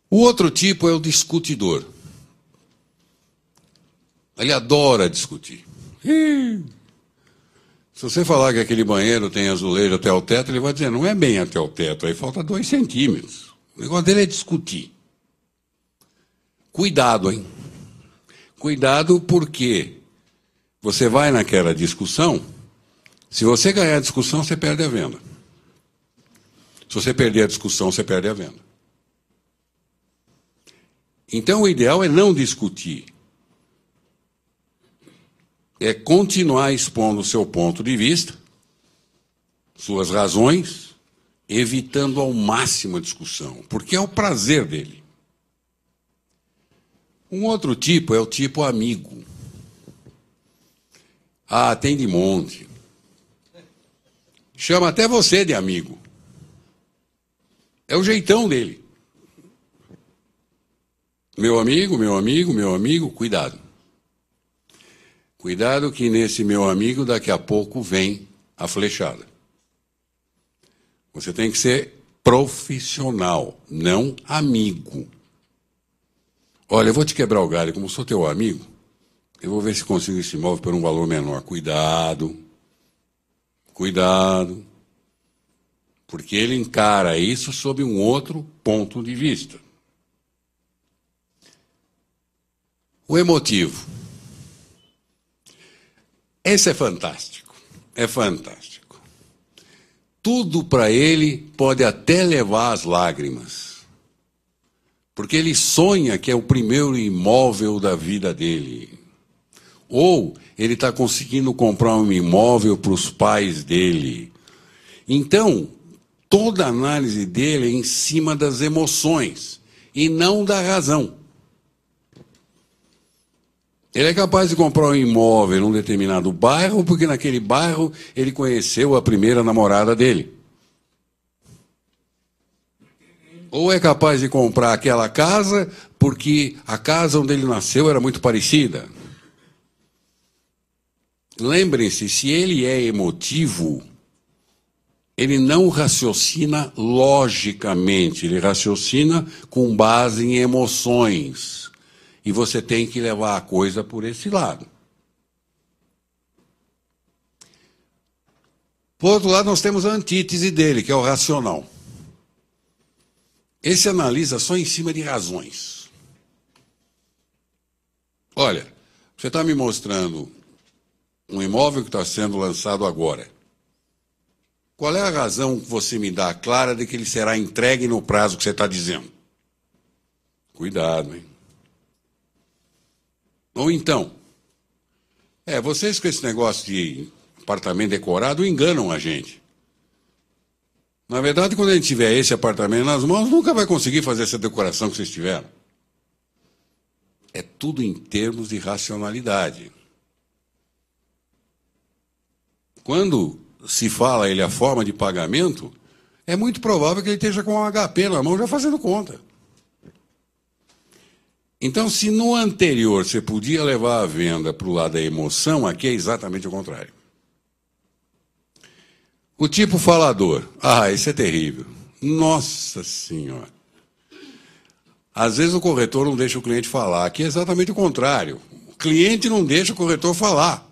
O outro tipo é o discutidor. Ele adora discutir. Se você falar que aquele banheiro tem azulejo até o teto, ele vai dizer, não é bem até o teto, aí falta 2 centímetros. O negócio dele é discutir. Cuidado, hein? Cuidado porque você vai naquela discussão, se você ganhar a discussão, você perde a venda. Se você perder a discussão, você perde a venda. Então, o ideal é não discutir. É continuar expondo o seu ponto de vista, suas razões, evitando ao máximo a discussão, porque é o prazer dele. Um outro tipo é o tipo amigo. Ah, tem de monte. Chama até você de amigo. É o jeitão dele. Meu amigo, meu amigo, meu amigo, cuidado. Cuidado que nesse meu amigo daqui a pouco vem a flechada. Você tem que ser profissional, não amigo. Olha, eu vou te quebrar o galho, como sou teu amigo, eu vou ver se consigo esse imóvel por um valor menor. Cuidado. Cuidado. Porque ele encara isso sob um outro ponto de vista. O emotivo. Esse é fantástico. É fantástico. Tudo para ele pode até levar às lágrimas. Porque ele sonha que é o primeiro imóvel da vida dele. Ou ele está conseguindo comprar um imóvel para os pais dele. Então, toda a análise dele é em cima das emoções e não da razão. Ele é capaz de comprar um imóvel num determinado bairro porque naquele bairro ele conheceu a primeira namorada dele. Ou é capaz de comprar aquela casa porque a casa onde ele nasceu era muito parecida. Lembrem-se, se ele é emotivo, ele não raciocina logicamente, ele raciocina com base em emoções. E você tem que levar a coisa por esse lado. Por outro lado, nós temos a antítese dele, que é o racional. Esse analisa só em cima de razões. Olha, você está me mostrando um imóvel que está sendo lançado agora. Qual é a razão que você me dá clara de que ele será entregue no prazo que você está dizendo? Cuidado, hein? Ou então, vocês com esse negócio de apartamento decorado enganam a gente. Na verdade, quando a gente tiver esse apartamento nas mãos, nunca vai conseguir fazer essa decoração que vocês tiveram. É tudo em termos de racionalidade. Quando se fala ele a forma de pagamento, é muito provável que ele esteja com um HP na mão já fazendo conta. Então, se no anterior você podia levar a venda para o lado da emoção, aqui é exatamente o contrário. O tipo falador. Ah, isso é terrível. Nossa Senhora. Às vezes o corretor não deixa o cliente falar. Aqui é exatamente o contrário. O cliente não deixa o corretor falar.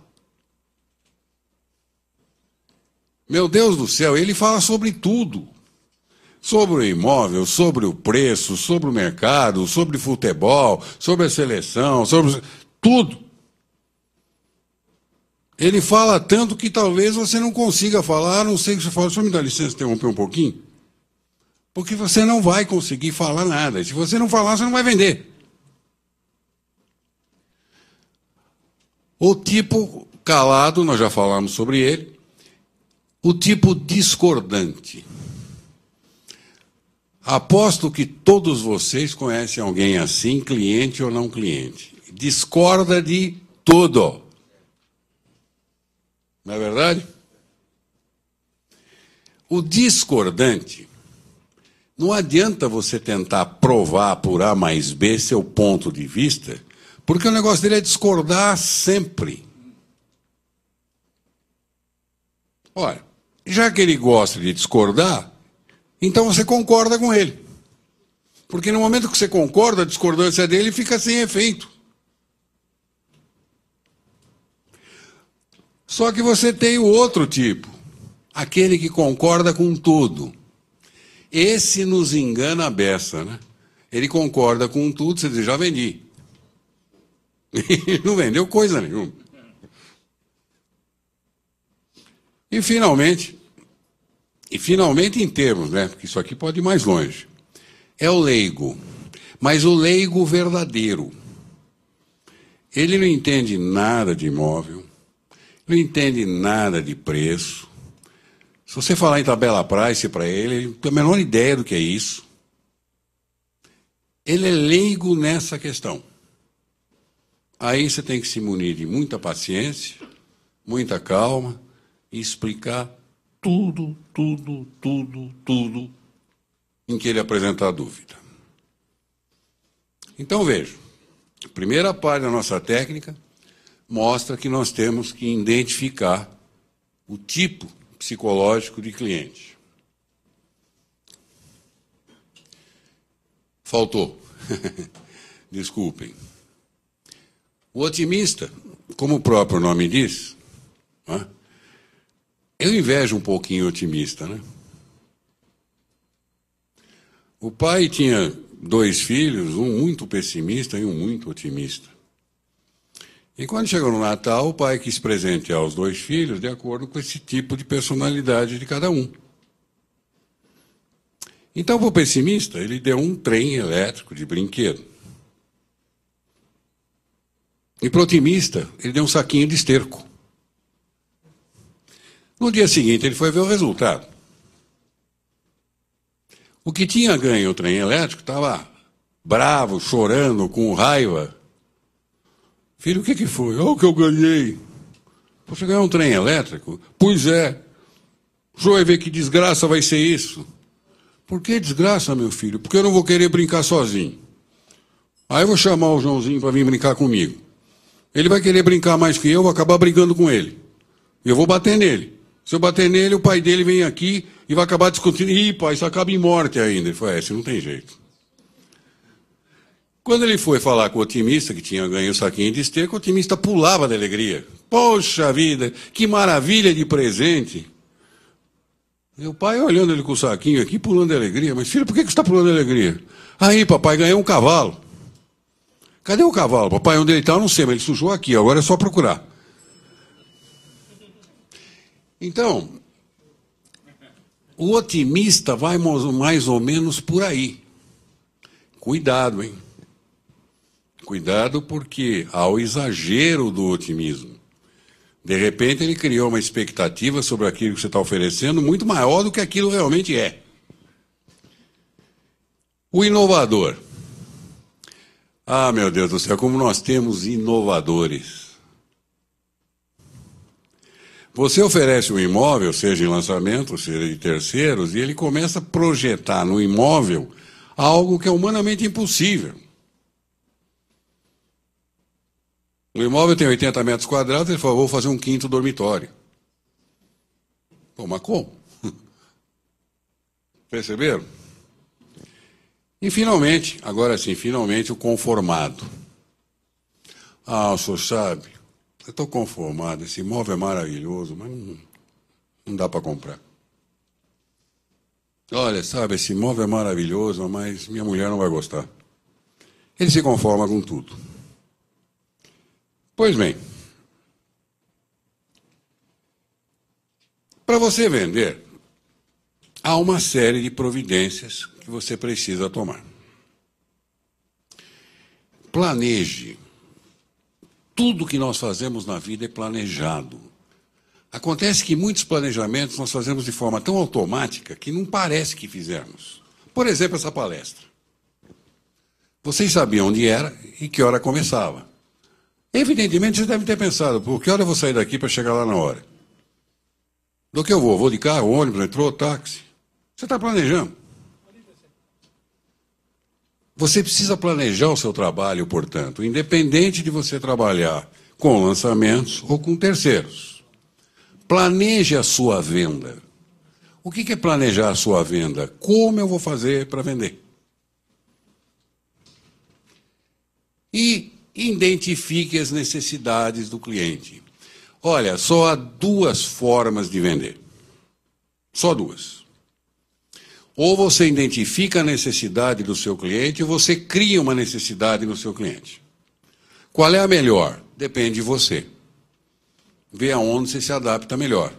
Meu Deus do céu, ele fala sobre tudo. Sobre o imóvel, sobre o preço, sobre o mercado, sobre futebol, sobre a seleção, sobre tudo. Ele fala tanto que talvez você não consiga falar, a não ser que você fale, só me dá licença interromper um pouquinho, porque você não vai conseguir falar nada. E se você não falar, você não vai vender. O tipo intercalado, nós já falamos sobre ele, o tipo discordante. Aposto que todos vocês conhecem alguém assim, cliente ou não cliente. Discorda de tudo. Não é verdade? O discordante, não adianta você tentar provar por A mais B seu ponto de vista, porque o negócio dele é discordar sempre. Olha, já que ele gosta de discordar, então você concorda com ele. Porque no momento que você concorda, a discordância dele fica sem efeito. Só que você tem o outro tipo, aquele que concorda com tudo. Esse nos engana a beça, né? Ele concorda com tudo, você diz, já vendi. E não vendeu coisa nenhuma. E finalmente em termos, né? Porque isso aqui pode ir mais longe. É o leigo, mas o leigo verdadeiro. Ele não entende nada de imóvel, não entende nada de preço. Se você falar em tabela price para ele, ele não tem a menor ideia do que é isso. Ele é leigo nessa questão. Aí você tem que se munir de muita paciência, muita calma e explicar tudo em que ele apresentar dúvida. Então, veja, a primeira parte da nossa técnica mostra que nós temos que identificar o tipo psicológico de cliente. Faltou. Desculpem. O otimista, como o próprio nome diz, né? Eu invejo um pouquinho o otimista, né? O pai tinha 2 filhos, um muito pessimista e um muito otimista. E quando chegou no Natal, o pai quis presentear os 2 filhos de acordo com esse tipo de personalidade de cada um. Então, para o pessimista, ele deu um trem elétrico de brinquedo. E para o otimista, ele deu um saquinho de esterco. No dia seguinte, ele foi ver o resultado. O que tinha ganho o trem elétrico estava bravo, chorando, com raiva. Filho, o que foi? Olha o que eu ganhei. Você ganhou um trem elétrico? Pois é. O senhor vai ver que desgraça vai ser isso. Por que desgraça, meu filho? Porque eu não vou querer brincar sozinho. Aí eu vou chamar o Joãozinho para vir brincar comigo. Ele vai querer brincar mais que eu vou acabar brigando com ele. Eu vou bater nele. Se eu bater nele, o pai dele vem aqui e vai acabar discutindo. Ih, pai, isso acaba em morte ainda. Ele falou, não tem jeito. Quando ele foi falar com o otimista, que tinha ganho o saquinho de esterco, o otimista pulava de alegria. Poxa vida, que maravilha de presente. Meu pai olhando ele com o saquinho aqui, pulando de alegria. Mas, filho, por que você está pulando de alegria? Aí, papai, ganhei um cavalo. Cadê o cavalo? Papai, onde ele está, eu não sei, mas ele sujou aqui, agora é só procurar. Então, o otimista vai mais ou menos por aí. Cuidado, hein? Cuidado porque há o exagero do otimismo. De repente ele criou uma expectativa sobre aquilo que você está oferecendo muito maior do que aquilo realmente é. O inovador. Ah, meu Deus do céu, como nós temos inovadores. Você oferece um imóvel, seja em lançamento, seja de terceiros, e ele começa a projetar no imóvel algo que é humanamente impossível. O imóvel tem 80 metros quadrados, ele falou, vou fazer um 5º dormitório. Pô, mas como? Perceberam? E finalmente, agora sim, finalmente o conformado. Ah, o senhor sabe, eu estou conformado, esse imóvel é maravilhoso, mas não dá para comprar. Olha, sabe, esse imóvel é maravilhoso, mas minha mulher não vai gostar. Ele se conforma com tudo. Pois bem, para você vender, há uma série de providências que você precisa tomar. Planeje tudo que nós fazemos na vida é planejado. Acontece que muitos planejamentos nós fazemos de forma tão automática que não parece que fizemos. Por exemplo, essa palestra. Vocês sabiam onde era e que hora começava. Evidentemente, vocês devem ter pensado, por que hora eu vou sair daqui para chegar lá na hora? Do que eu vou? Vou de carro, ônibus, metrô, táxi? Você está planejando. Você precisa planejar o seu trabalho, portanto, independente de você trabalhar com lançamentos ou com terceiros. Planeje a sua venda. O que é planejar a sua venda? Como eu vou fazer para vender? E identifique as necessidades do cliente. Olha, só há duas formas de vender. Só duas. Ou você identifica a necessidade do seu cliente, ou você cria uma necessidade no seu cliente. Qual é a melhor? Depende de você. Vê aonde você se adapta melhor.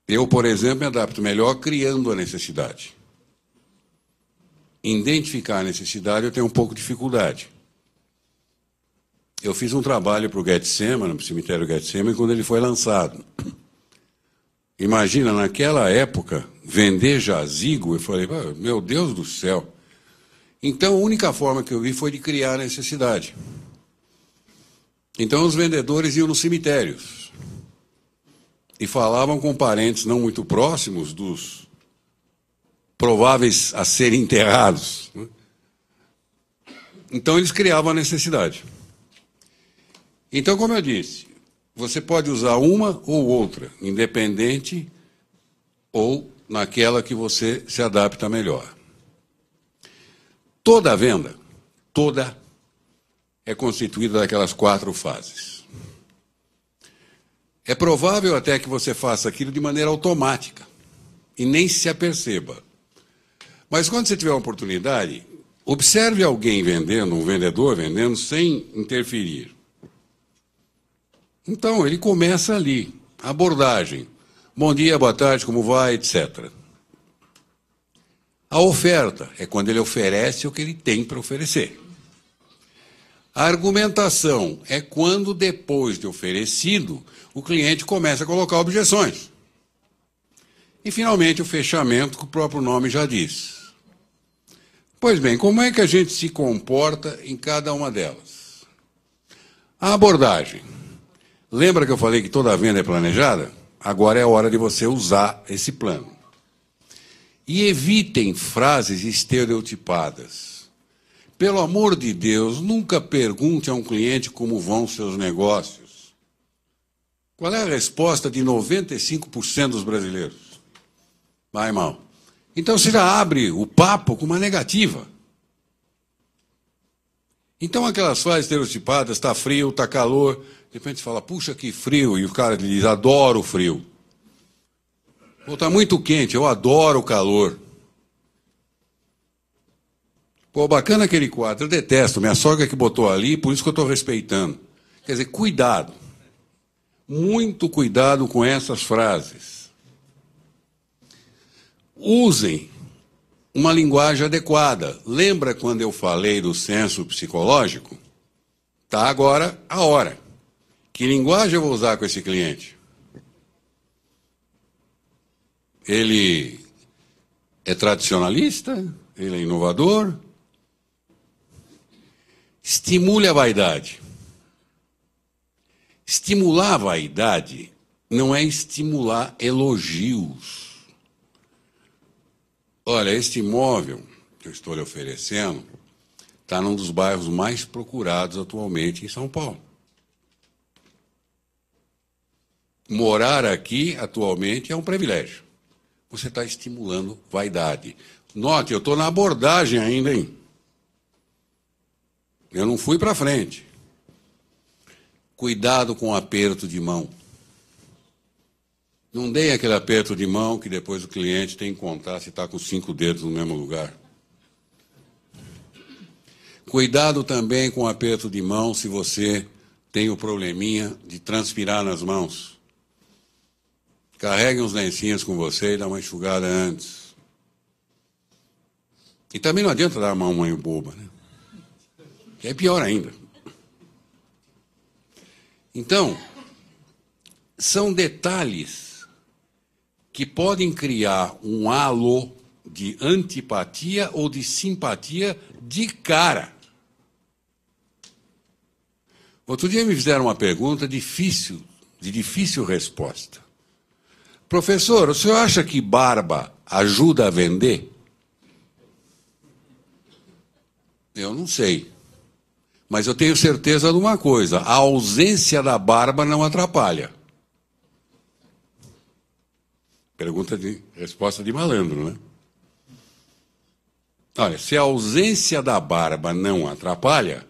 Eu, por exemplo, me adapto melhor criando a necessidade. Identificar a necessidade eu tenho um pouco de dificuldade. Eu fiz um trabalho para o Getsemane, no cemitério Getsemane, quando ele foi lançado. Imagina, naquela época, vender jazigo, eu falei, meu Deus do céu. Então, a única forma que eu vi foi de criar a necessidade. Então, os vendedores iam nos cemitérios e falavam com parentes não muito próximos dos prováveis a serem enterrados. Então, eles criavam a necessidade. Então, como eu disse, você pode usar uma ou outra, independente ou naquela que você se adapta melhor. Toda venda, toda, é constituída daquelas 4 fases. É provável até que você faça aquilo de maneira automática e nem se aperceba. Mas quando você tiver uma oportunidade, observe alguém vendendo, um vendedor vendendo, sem interferir. Então, ele começa ali, abordagem. Bom dia, boa tarde, como vai, etc. A oferta é quando ele oferece o que ele tem para oferecer. A argumentação é quando, depois de oferecido, o cliente começa a colocar objeções. E, finalmente, o fechamento, que o próprio nome já diz. Pois bem, como é que a gente se comporta em cada uma delas? A abordagem. Lembra que eu falei que toda venda é planejada? Agora é a hora de você usar esse plano. E evitem frases estereotipadas. Pelo amor de Deus, nunca pergunte a um cliente como vão seus negócios. Qual é a resposta de 95% dos brasileiros? Vai mal. Então você já abre o papo com uma negativa. Então aquelas frases estereotipadas, está frio, está calor, de repente você fala, puxa que frio, e o cara diz, adoro o frio. Ou está muito quente, eu adoro o calor. Pô, bacana aquele quadro, eu detesto, minha sogra que botou ali, por isso que eu estou respeitando. Quer dizer, cuidado. Muito cuidado com essas frases. Usem uma linguagem adequada. Lembra quando eu falei do senso psicológico? Está agora a hora. Que linguagem eu vou usar com esse cliente? Ele é tradicionalista? Ele é inovador? Estimule a vaidade. Estimular a vaidade não é estimular elogios. Olha, este imóvel que eu estou lhe oferecendo está num dos bairros mais procurados atualmente em São Paulo. Morar aqui, atualmente, é um privilégio. Você está estimulando vaidade. Note, eu estou na abordagem ainda, hein? Eu não fui para frente. Cuidado com o aperto de mão. Não deem aquele aperto de mão que depois o cliente tem que contar se está com 5 dedos no mesmo lugar. Cuidado também com o aperto de mão se você tem o probleminha de transpirar nas mãos. Carregue uns lencinhos com você e dá uma enxugada antes. E também não adianta dar uma mão boba, né? Que é pior ainda. Então, são detalhes que podem criar um halo de antipatia ou de simpatia de cara. Outro dia me fizeram uma pergunta de difícil resposta. Professor, o senhor acha que barba ajuda a vender? Eu não sei. Mas eu tenho certeza de uma coisa: a ausência da barba não atrapalha. Resposta de malandro, né? Olha, se a ausência da barba não atrapalha,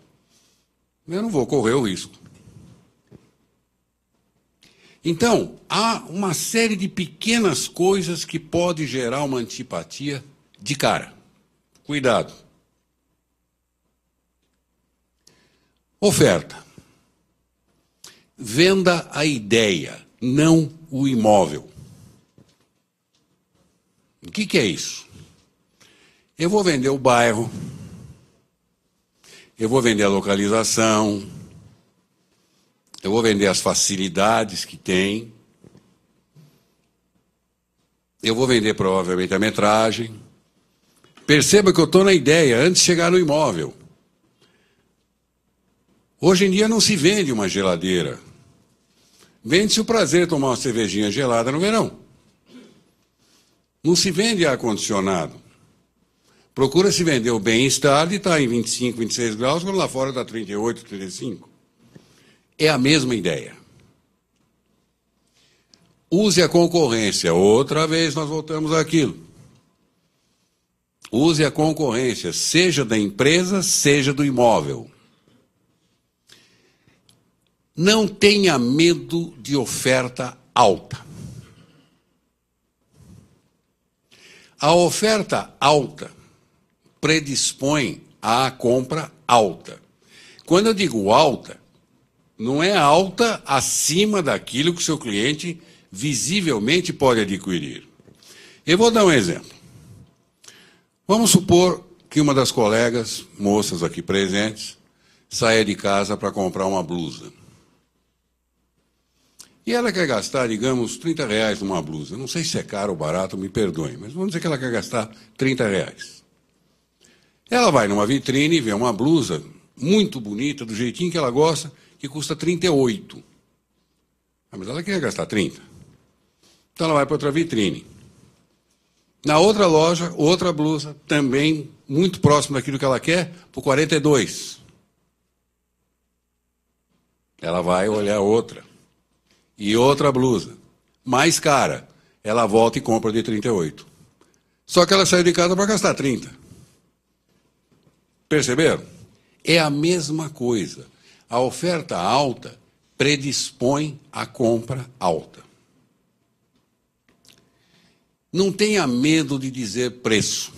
eu não vou correr o risco. Então, há uma série de pequenas coisas que pode gerar uma antipatia de cara. Cuidado. Oferta. Venda a ideia, não o imóvel. O que é isso? Eu vou vender o bairro, eu vou vender a localização, eu vou vender as facilidades que tem, eu vou vender provavelmente a metragem. Perceba que eu estou na ideia antes de chegar no imóvel. Hoje em dia não se vende uma geladeira. Vende-se o prazer de tomar uma cervejinha gelada no verão. Não se vende ar-condicionado. Procura-se vender o bem-estar de estar em 25, 26 graus, quando lá fora está 38, 35. É a mesma ideia. Use a concorrência. Outra vez nós voltamos àquilo. Use a concorrência, seja da empresa, seja do imóvel. Não tenha medo de oferta alta. A oferta alta predispõe à compra alta. Quando eu digo alta, não é alta acima daquilo que o seu cliente visivelmente pode adquirir. Eu vou dar um exemplo. Vamos supor que uma das colegas, moças aqui presentes, saia de casa para comprar uma blusa. E ela quer gastar, digamos, R$30 numa blusa. Não sei se é caro ou barato, me perdoem, mas vamos dizer que ela quer gastar R$30. Ela vai numa vitrine e vê uma blusa muito bonita, do jeitinho que ela gosta, que custa 38. Mas ela quer gastar 30. Então ela vai para outra vitrine. Na outra loja, outra blusa, também muito próximo daquilo que ela quer, por 42. Ela vai olhar outra. E outra blusa, mais cara, ela volta e compra de 38. Só que ela saiu de casa para gastar 30. Perceberam? É a mesma coisa. A oferta alta predispõe à compra alta. Não tenha medo de dizer preço.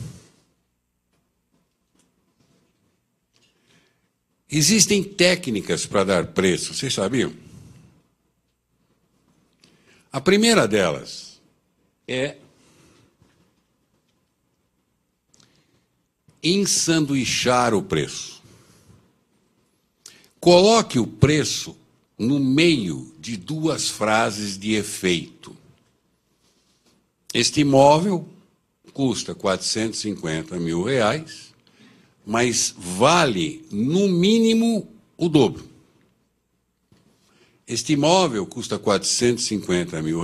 Existem técnicas para dar preço, vocês sabiam? A primeira delas é ensanduichar o preço. Coloque o preço no meio de duas frases de efeito. Este imóvel custa R$450 mil, mas vale, no mínimo, o dobro. Este imóvel custa R$450 mil,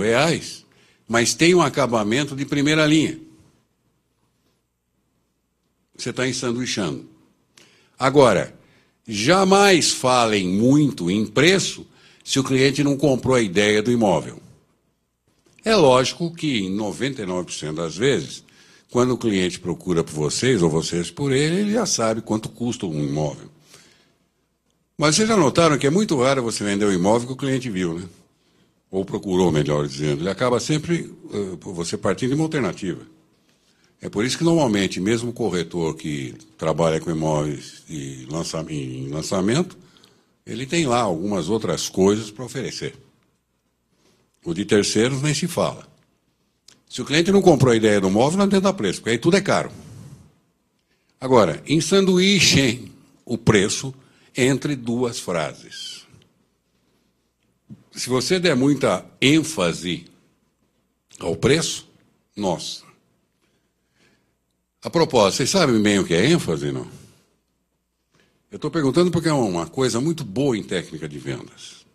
mas tem um acabamento de primeira linha. Você está ensanduichando. Agora, jamais falem muito em preço se o cliente não comprou a ideia do imóvel. É lógico que, em 99% das vezes, quando o cliente procura por vocês, ou vocês por ele, ele já sabe quanto custa um imóvel. Mas vocês já notaram que é muito raro você vender o imóvel que o cliente viu, né? Ou procurou, melhor dizendo. Ele acaba sempre você partindo de uma alternativa. É por isso que, normalmente, mesmo o corretor que trabalha com imóveis em lançamento, ele tem lá algumas outras coisas para oferecer. O de terceiros nem se fala. Se o cliente não comprou a ideia do móvel, não tem dar preço, porque aí tudo é caro. Agora, ensanduichem o preço entre duas frases. se você der muita ênfase ao preço, nossa. A propósito, vocês sabem bem o que é ênfase, não? Eu estou perguntando porque é uma coisa muito boa em técnica de vendas.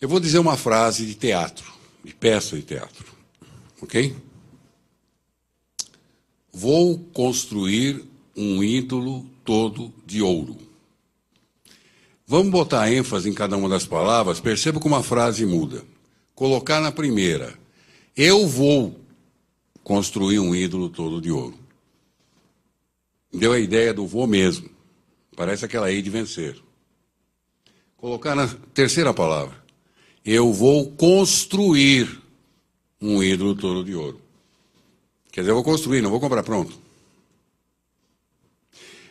Eu vou dizer uma frase de teatro, de peça de teatro, ok? Vou construir um ídolo todo de ouro. Vamos botar ênfase em cada uma das palavras, perceba como a frase muda. Colocar na primeira, eu vou construir um ídolo todo de ouro. Deu a ideia do vou mesmo. Parece aquela aí de vencer. Colocar na terceira palavra, eu vou construir um ídolo todo de ouro. Quer dizer, eu vou construir, não vou comprar pronto.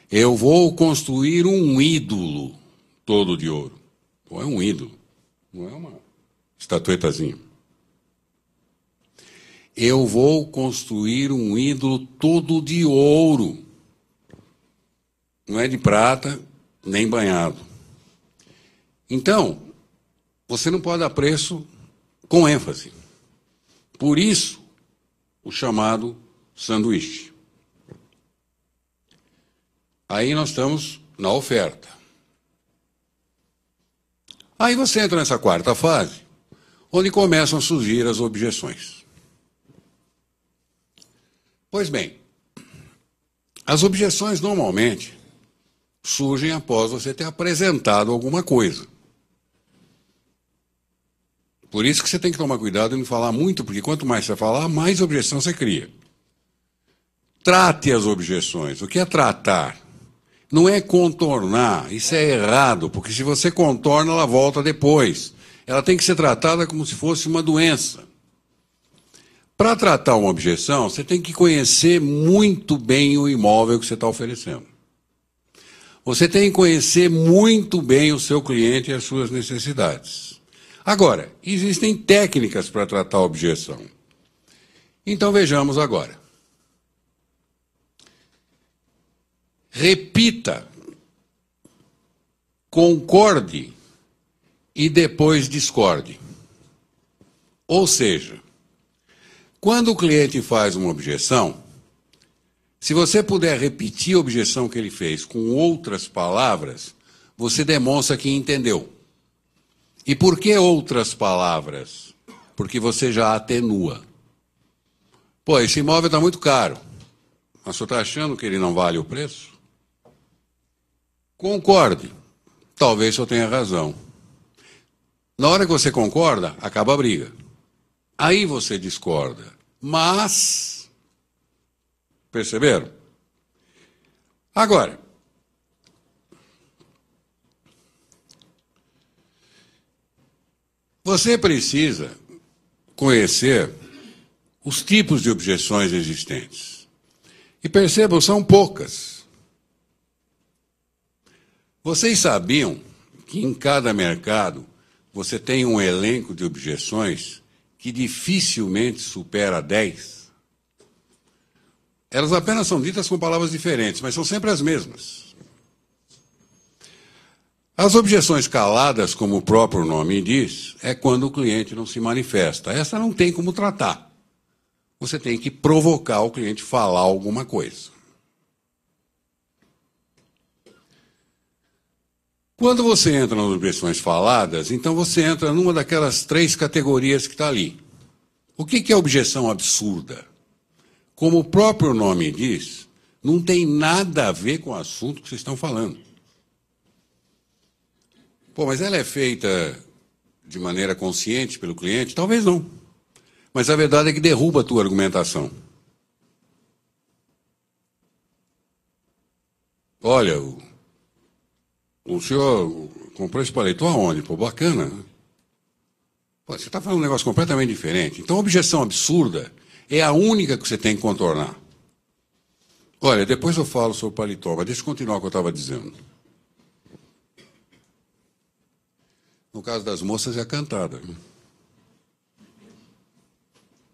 Eu vou construir um ídolo todo de ouro. Pô, é um ídolo, não é uma estatuetazinha. Eu vou construir um ídolo todo de ouro. Não é de prata, nem banhado. Então, você não pode dar preço com ênfase. Por isso, o chamado sanduíche. Aí nós estamos na oferta. Aí você entra nessa quarta fase, onde começam a surgir as objeções. Pois bem, as objeções normalmente surgem após você ter apresentado alguma coisa. Por isso que você tem que tomar cuidado em não falar muito, porque quanto mais você falar, mais objeção você cria. Trate as objeções. O que é tratar? Não é contornar. Isso é errado, porque se você contorna, ela volta depois. Ela tem que ser tratada como se fosse uma doença. Para tratar uma objeção, você tem que conhecer muito bem o imóvel que você está oferecendo. Você tem que conhecer muito bem o seu cliente e as suas necessidades. Agora, existem técnicas para tratar a objeção. Então vejamos agora. Repita, concorde e depois discorde. Ou seja, quando o cliente faz uma objeção, se você puder repetir a objeção que ele fez com outras palavras, você demonstra que entendeu. E por que outras palavras? Porque você já atenua. Pô, esse imóvel está muito caro. Mas você está achando que ele não vale o preço? Concorde. Talvez eu tenha razão. Na hora que você concorda, acaba a briga. Aí você discorda. Mas... perceberam? Agora, você precisa conhecer os tipos de objeções existentes. E percebam, são poucas. Vocês sabiam que em cada mercado você tem um elenco de objeções que dificilmente supera 10? Elas apenas são ditas com palavras diferentes, mas são sempre as mesmas. As objeções caladas, como o próprio nome diz, é quando o cliente não se manifesta. Essa não tem como tratar. Você tem que provocar o cliente a falar alguma coisa. Quando você entra nas objeções faladas, então você entra numa daquelas 3 categorias que está ali. O que é objeção absurda? Como o próprio nome diz, não tem nada a ver com o assunto que vocês estão falando. Pô, mas ela é feita de maneira consciente pelo cliente? Talvez não. Mas a verdade é que derruba a tua argumentação. Olha, o senhor comprou esse paletó aonde? Pô, bacana. Pô, você está falando um negócio completamente diferente. Então, a objeção absurda é a única que você tem que contornar. Olha, depois eu falo sobre o paletó, mas deixa eu continuar o que eu estava dizendo. No caso das moças, é a cantada.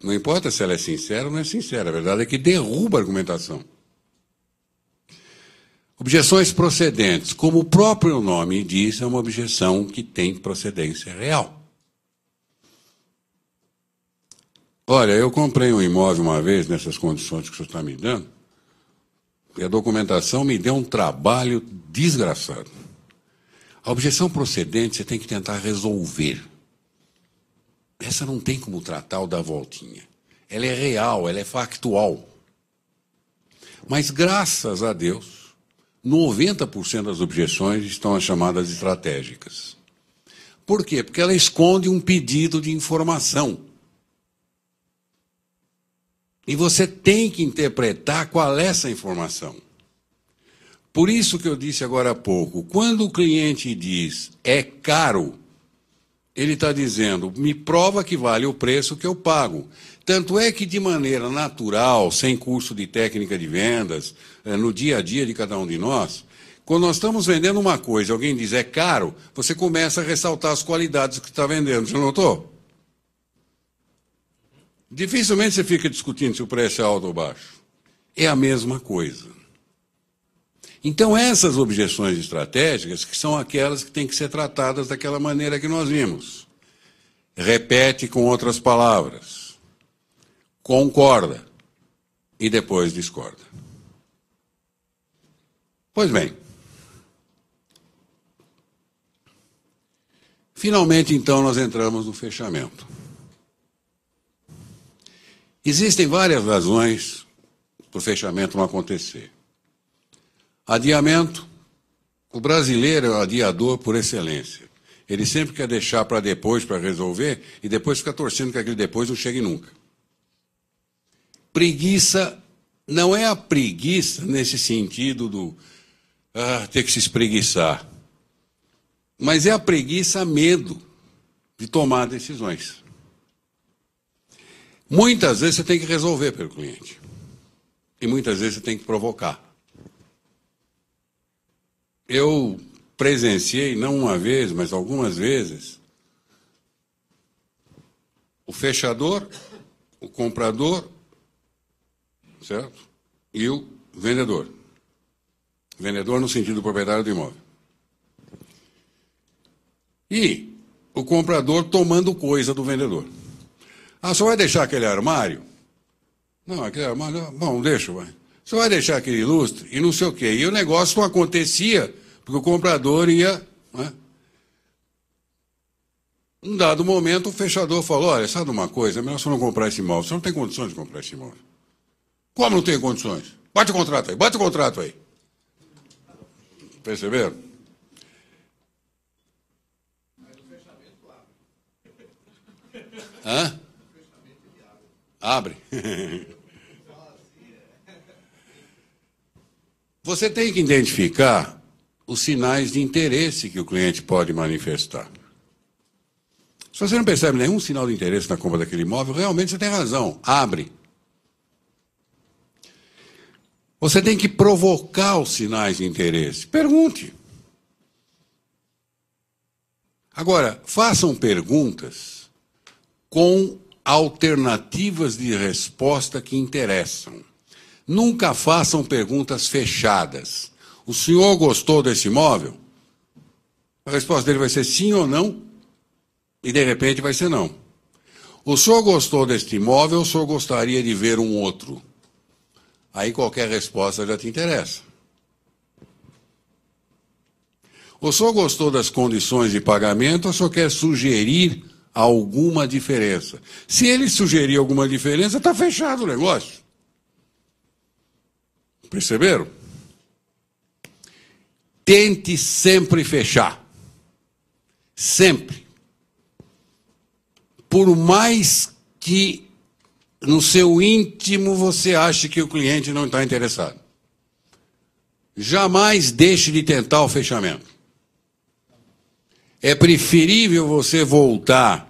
Não importa se ela é sincera ou não é sincera. A verdade é que derruba a argumentação. Objeções procedentes, como o próprio nome diz, é uma objeção que tem procedência real. Olha, eu comprei um imóvel uma vez, nessas condições que o senhor está me dando, e a documentação me deu um trabalho desgraçado. A objeção procedente você tem que tentar resolver. Essa não tem como tratar ou dar voltinha. Ela é real, ela é factual. Mas, graças a Deus, 90% das objeções estão as chamadas estratégicas. Por quê? Porque ela esconde um pedido de informação. E você tem que interpretar qual é essa informação. Por isso que eu disse agora há pouco, quando o cliente diz é caro, ele está dizendo, me prova que vale o preço que eu pago. Tanto é que, de maneira natural, sem curso de técnica de vendas, no dia a dia de cada um de nós, quando nós estamos vendendo uma coisa, alguém diz é caro, você começa a ressaltar as qualidades que está vendendo. Já notou? Dificilmente você fica discutindo se o preço é alto ou baixo. É a mesma coisa. Então, essas objeções estratégicas, que são aquelas que têm que ser tratadas daquela maneira que nós vimos. Repete com outras palavras. Concorda. E depois discorda. Pois bem. Finalmente, então, nós entramos no fechamento. Existem várias razões para o fechamento não acontecer. Adiamento. O brasileiro é o adiador por excelência. Ele sempre quer deixar para depois, para resolver, e depois fica torcendo que aquele depois não chegue nunca. Preguiça não é a preguiça nesse sentido do ter que se espreguiçar, mas é a preguiça, medo de tomar decisões. Muitas vezes você tem que resolver pelo cliente. E muitas vezes você tem que provocar. Eu presenciei, não uma vez, mas algumas vezes, o fechador, o comprador, certo? E o vendedor. Vendedor no sentido do proprietário do imóvel. E o comprador tomando coisa do vendedor. Ah, só vai deixar aquele armário? Não, aquele armário... Bom, deixa, vai. Só vai deixar aquele lustre e não sei o quê. E o negócio não acontecia porque o comprador ia... Né? Num dado momento, o fechador falou, olha, sabe uma coisa? É melhor você não comprar esse imóvel. Você não tem condições de comprar esse imóvel. Como não tem condições? Bate o contrato aí, bate o contrato aí. Perceberam? Hã? Abre. Você tem que identificar os sinais de interesse que o cliente pode manifestar. Se você não percebe nenhum sinal de interesse na compra daquele imóvel, realmente você tem razão. Abre. Você tem que provocar os sinais de interesse. Pergunte. Agora, façam perguntas com alternativas de resposta que interessam. Nunca façam perguntas fechadas. O senhor gostou desse imóvel? A resposta dele vai ser sim ou não, e de repente vai ser não. O senhor gostou deste imóvel, ou o senhor gostaria de ver um outro? Aí qualquer resposta já te interessa. O senhor gostou das condições de pagamento, ou o senhor quer sugerir alguma diferença? Se ele sugerir alguma diferença, está fechado o negócio. Perceberam? Tente sempre fechar. Sempre. Por mais que no seu íntimo você ache que o cliente não está interessado. Jamais deixe de tentar o fechamento. É preferível você voltar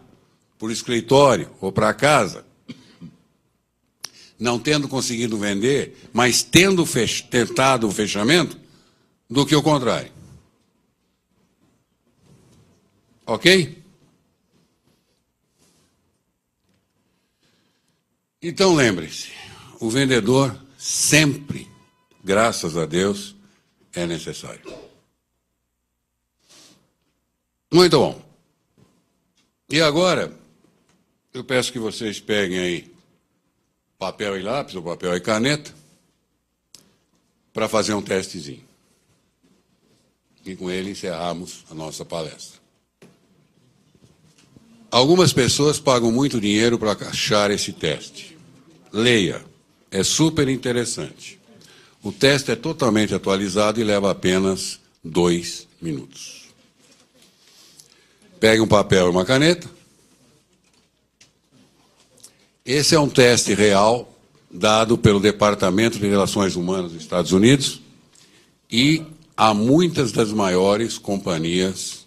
para o escritório ou para casa, não tendo conseguido vender, mas tendo tentado o fechamento, do que o contrário. Ok? Então lembre-se, o vendedor sempre, graças a Deus, é necessário. Muito bom. E agora, eu peço que vocês peguem aí papel e lápis, ou papel e caneta, para fazer um testezinho. E com ele encerramos a nossa palestra. Algumas pessoas pagam muito dinheiro para achar esse teste. Leia, é super interessante. O teste é totalmente atualizado e leva apenas 2 minutos. Pegue um papel e uma caneta. Esse é um teste real dado pelo Departamento de Relações Humanas dos Estados Unidos e a muitas das maiores companhias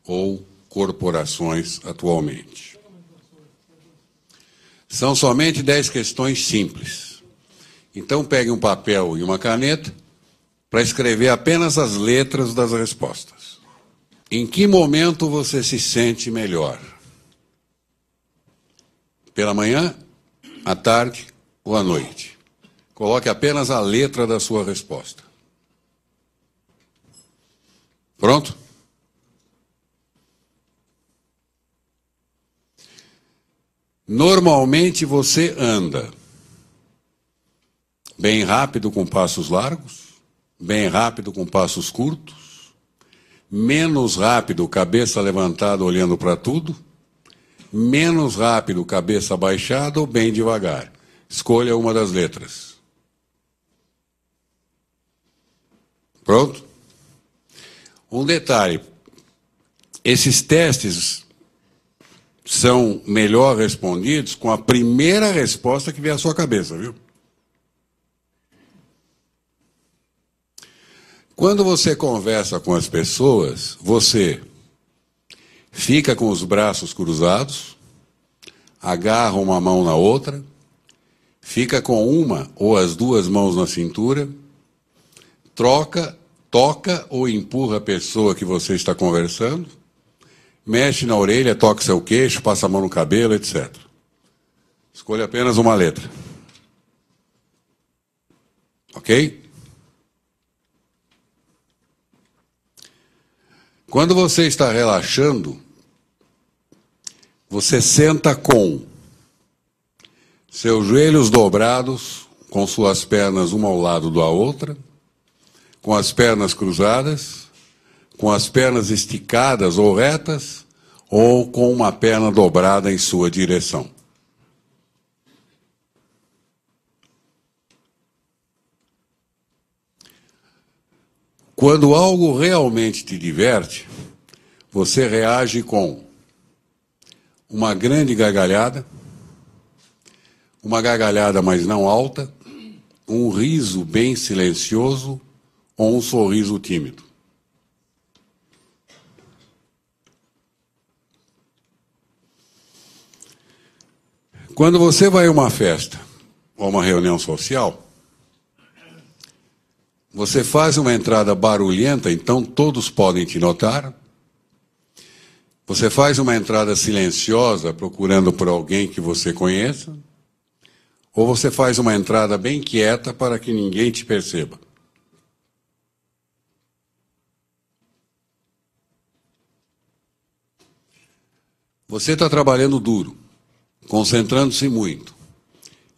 ou corporações atualmente. São somente 10 questões simples. Então, pegue um papel e uma caneta para escrever apenas as letras das respostas. Em que momento você se sente melhor? Pela manhã, à tarde ou à noite? Coloque apenas a letra da sua resposta. Pronto? Normalmente você anda bem rápido com passos largos, bem rápido com passos curtos, menos rápido, cabeça levantada olhando para tudo, menos rápido, cabeça baixada ou bem devagar. Escolha uma das letras. Pronto? Um detalhe, esses testes são melhor respondidos com a primeira resposta que vier à sua cabeça, viu? Quando você conversa com as pessoas, você fica com os braços cruzados, agarra uma mão na outra, fica com uma ou as duas mãos na cintura, toca ou empurra a pessoa que você está conversando, mexe na orelha, toca seu queixo, passa a mão no cabelo, etc. Escolha apenas uma letra. Ok? Quando você está relaxando, você senta com seus joelhos dobrados, com suas pernas uma ao lado da outra, com as pernas cruzadas, com as pernas esticadas ou retas, ou com uma perna dobrada em sua direção. Quando algo realmente te diverte, você reage com uma grande gargalhada, uma gargalhada mas não alta, um riso bem silencioso ou um sorriso tímido. Quando você vai a uma festa ou uma reunião social, você faz uma entrada barulhenta, então todos podem te notar. Você faz uma entrada silenciosa, procurando por alguém que você conheça. Ou você faz uma entrada bem quieta para que ninguém te perceba. Você está trabalhando duro, concentrando-se muito,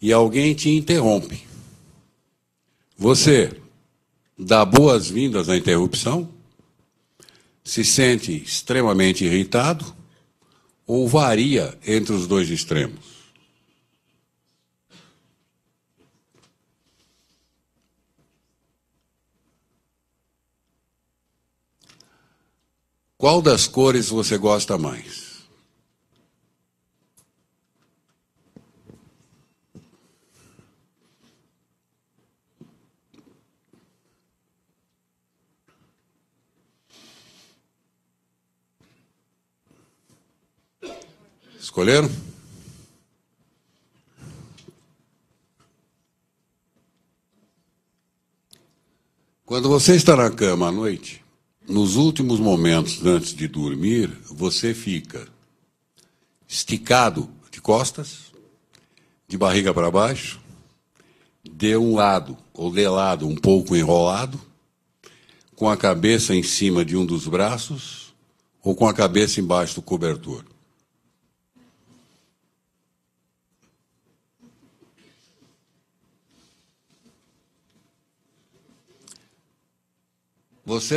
e alguém te interrompe. Você dá boas-vindas à interrupção, se sente extremamente irritado ou varia entre os dois extremos. Qual das cores você gosta mais? Escolheram? Quando você está na cama à noite, nos últimos momentos antes de dormir, você fica esticado de costas, de barriga para baixo, de um lado ou de lado um pouco enrolado, com a cabeça em cima de um dos braços ou com a cabeça embaixo do cobertor? Você,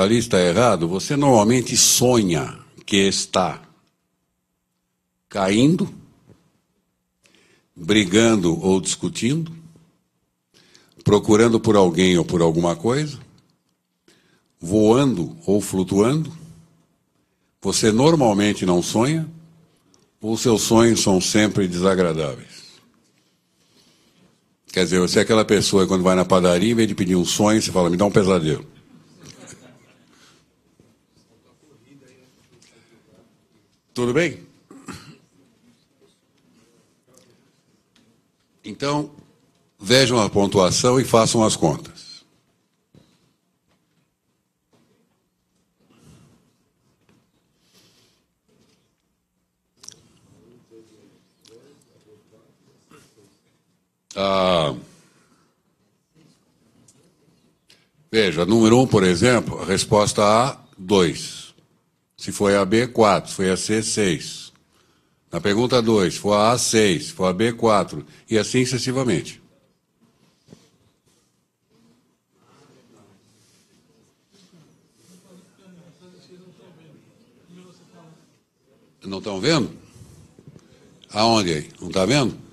ali está errado, você normalmente sonha que está caindo, brigando ou discutindo, procurando por alguém ou por alguma coisa, voando ou flutuando. Você normalmente não sonha, ou seus sonhos são sempre desagradáveis? Quer dizer, você é aquela pessoa que quando vai na padaria, em vez de pedir um sonho, você fala, me dá um pesadelo. Tudo bem? Então, vejam a pontuação e façam as contas. Veja, número 1, por exemplo, a resposta A, 2. Se foi a B, 4. Se foi a C, 6. Na pergunta 2, se for a A, 6. Se for a B, 4. E assim sucessivamente. Não estão vendo? Aonde aí? Não está vendo?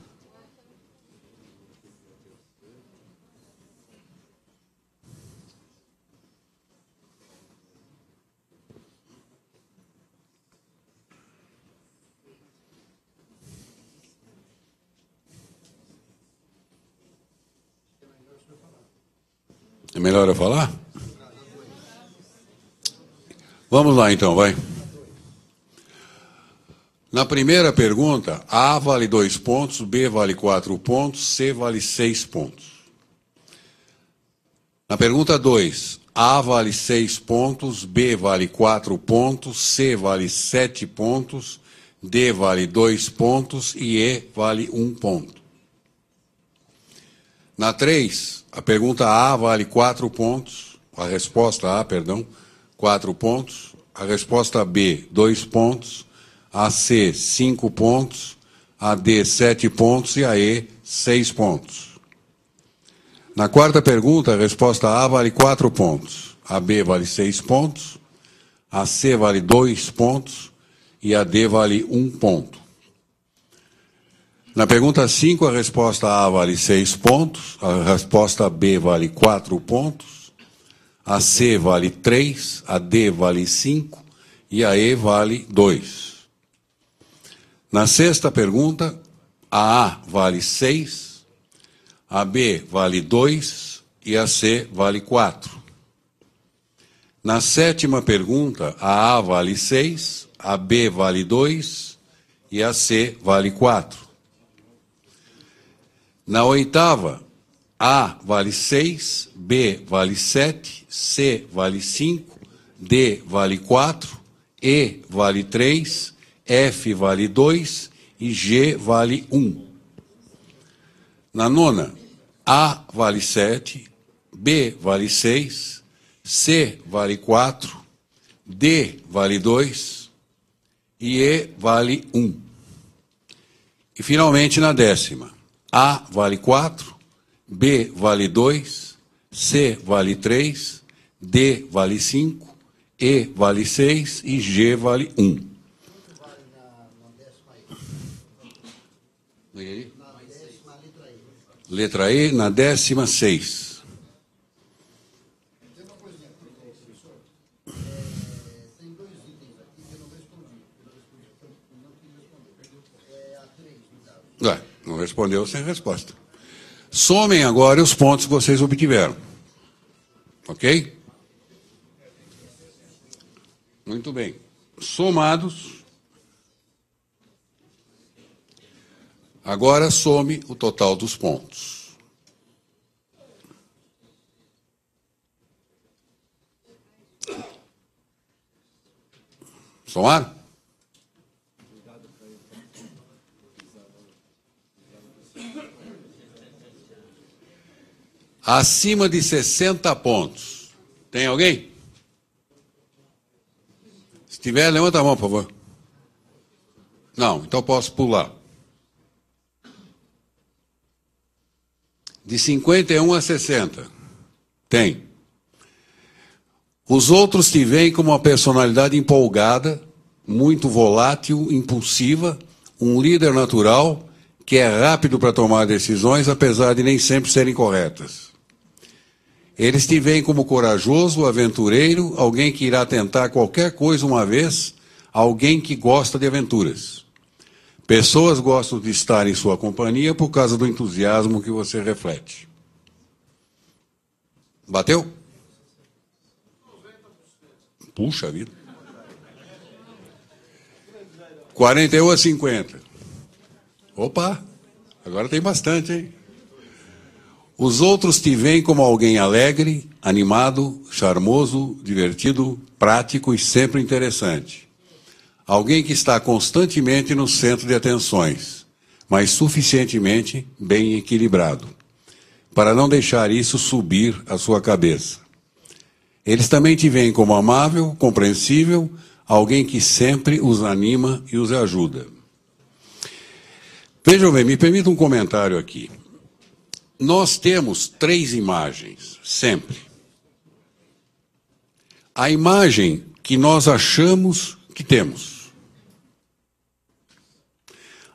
É melhor eu falar? Vamos lá então, vai. Na primeira pergunta, A vale 2 pontos, B vale 4 pontos, C vale 6 pontos. Na pergunta 2, A vale 6 pontos, B vale 4 pontos, C vale 7 pontos, D vale 2 pontos e E vale 1 ponto. Na 3, a pergunta A vale 4 pontos, a resposta A, perdão, 4 pontos, a resposta B, 2 pontos, a C, 5 pontos, a D, 7 pontos e a E, 6 pontos. Na quarta pergunta, a resposta A vale 4 pontos, a B vale 6 pontos, a C vale 2 pontos e a D vale 1 ponto. Na pergunta 5, a resposta A vale 6 pontos, a resposta B vale 4 pontos, a C vale 3, a D vale 5 e a E vale 2. Na sexta pergunta, a A vale 6, a B vale 2 e a C vale 4. Na sétima pergunta, a A vale 6, a B vale 2 e a C vale 4. Na oitava, A vale 6, B vale 7, C vale 5, D vale 4, E vale 3, F vale 2 e G vale 1. Na nona, A vale 7, B vale 6, C vale 4, D vale 2 e E vale 1. E finalmente na décima, A vale 4, B vale 2, C vale 3, D vale 5, E vale 6 e G vale 1. Letra E, na décima, 6. Tem uma coisinha, professor. Tem 2 itens aqui que eu não respondi. Eu não quis responder. A 3, no caso. Não respondeu sem resposta. Somem agora os pontos que vocês obtiveram. Ok? Muito bem. Somados. Agora some o total dos pontos. Somar? Acima de 60 pontos. Tem alguém? Se tiver, levanta a mão, por favor. Não, então posso pular. De 51 a 60. Tem. Os outros te veem como uma personalidade empolgada, muito volátil, impulsiva, um líder natural, que é rápido para tomar decisões, apesar de nem sempre serem corretas. Eles te veem como corajoso, aventureiro, alguém que irá tentar qualquer coisa uma vez, alguém que gosta de aventuras. Pessoas gostam de estar em sua companhia por causa do entusiasmo que você reflete. Bateu? Puxa vida. 41 a 50. Opa, agora tem bastante, hein? Os outros te veem como alguém alegre, animado, charmoso, divertido, prático e sempre interessante. Alguém que está constantemente no centro de atenções, mas suficientemente bem equilibrado, para não deixar isso subir à sua cabeça. Eles também te veem como amável, compreensível, alguém que sempre os anima e os ajuda. Vejam bem, me permita um comentário aqui. Nós temos 3 imagens, sempre. A imagem que nós achamos que temos.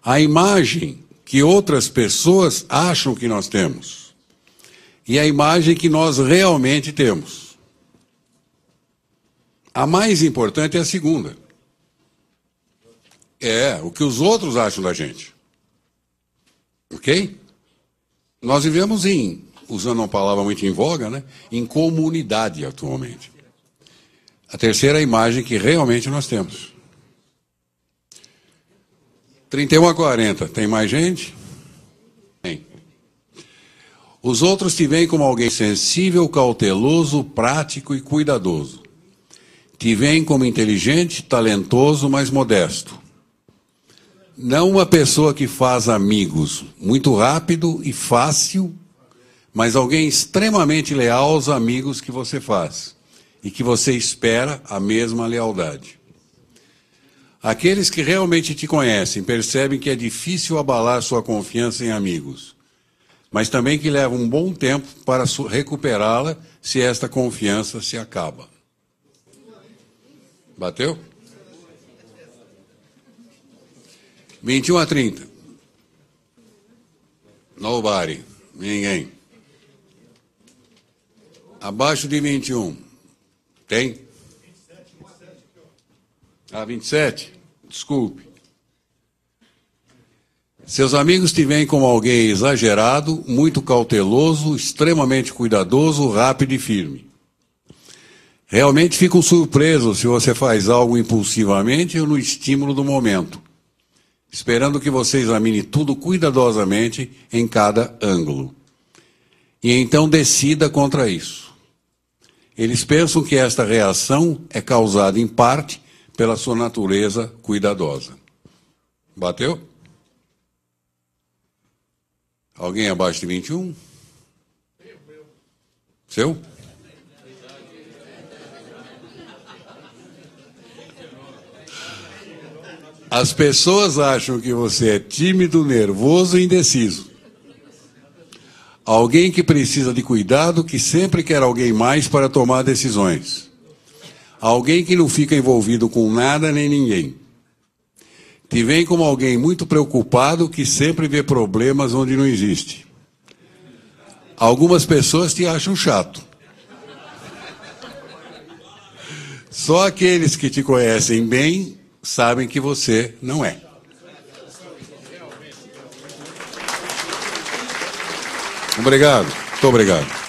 A imagem que outras pessoas acham que nós temos. E a imagem que nós realmente temos. A mais importante é a segunda. É o que os outros acham da gente. Ok? Nós vivemos usando uma palavra muito em voga, né? Em comunidade atualmente. A terceira é a imagem que realmente nós temos. 31 a 40. Tem mais gente? Tem. Os outros te veem como alguém sensível, cauteloso, prático e cuidadoso. Te veem como inteligente, talentoso, mas modesto. Não uma pessoa que faz amigos muito rápido e fácil, mas alguém extremamente leal aos amigos que você faz e que você espera a mesma lealdade. Aqueles que realmente te conhecem percebem que é difícil abalar sua confiança em amigos, mas também que leva um bom tempo para recuperá-la se esta confiança se acaba. Bateu? 21 a 30. Nobody. Ninguém. Abaixo de 21. Tem? Ah, 27? Desculpe. Seus amigos te veem como alguém exagerado, muito cauteloso, extremamente cuidadoso, rápido e firme. Realmente ficam surpresos se você faz algo impulsivamente ou no estímulo do momento, esperando que você examine tudo cuidadosamente em cada ângulo. E então decida contra isso. Eles pensam que esta reação é causada, em parte, pela sua natureza cuidadosa. Bateu? Alguém abaixo de 21? Seu? As pessoas acham que você é tímido, nervoso e indeciso. Alguém que precisa de cuidado, que sempre quer alguém mais para tomar decisões. Alguém que não fica envolvido com nada nem ninguém. Te vem como alguém muito preocupado, que sempre vê problemas onde não existe. Algumas pessoas te acham chato. Só aqueles que te conhecem bem sabem que você não é. Obrigado. Muito obrigado.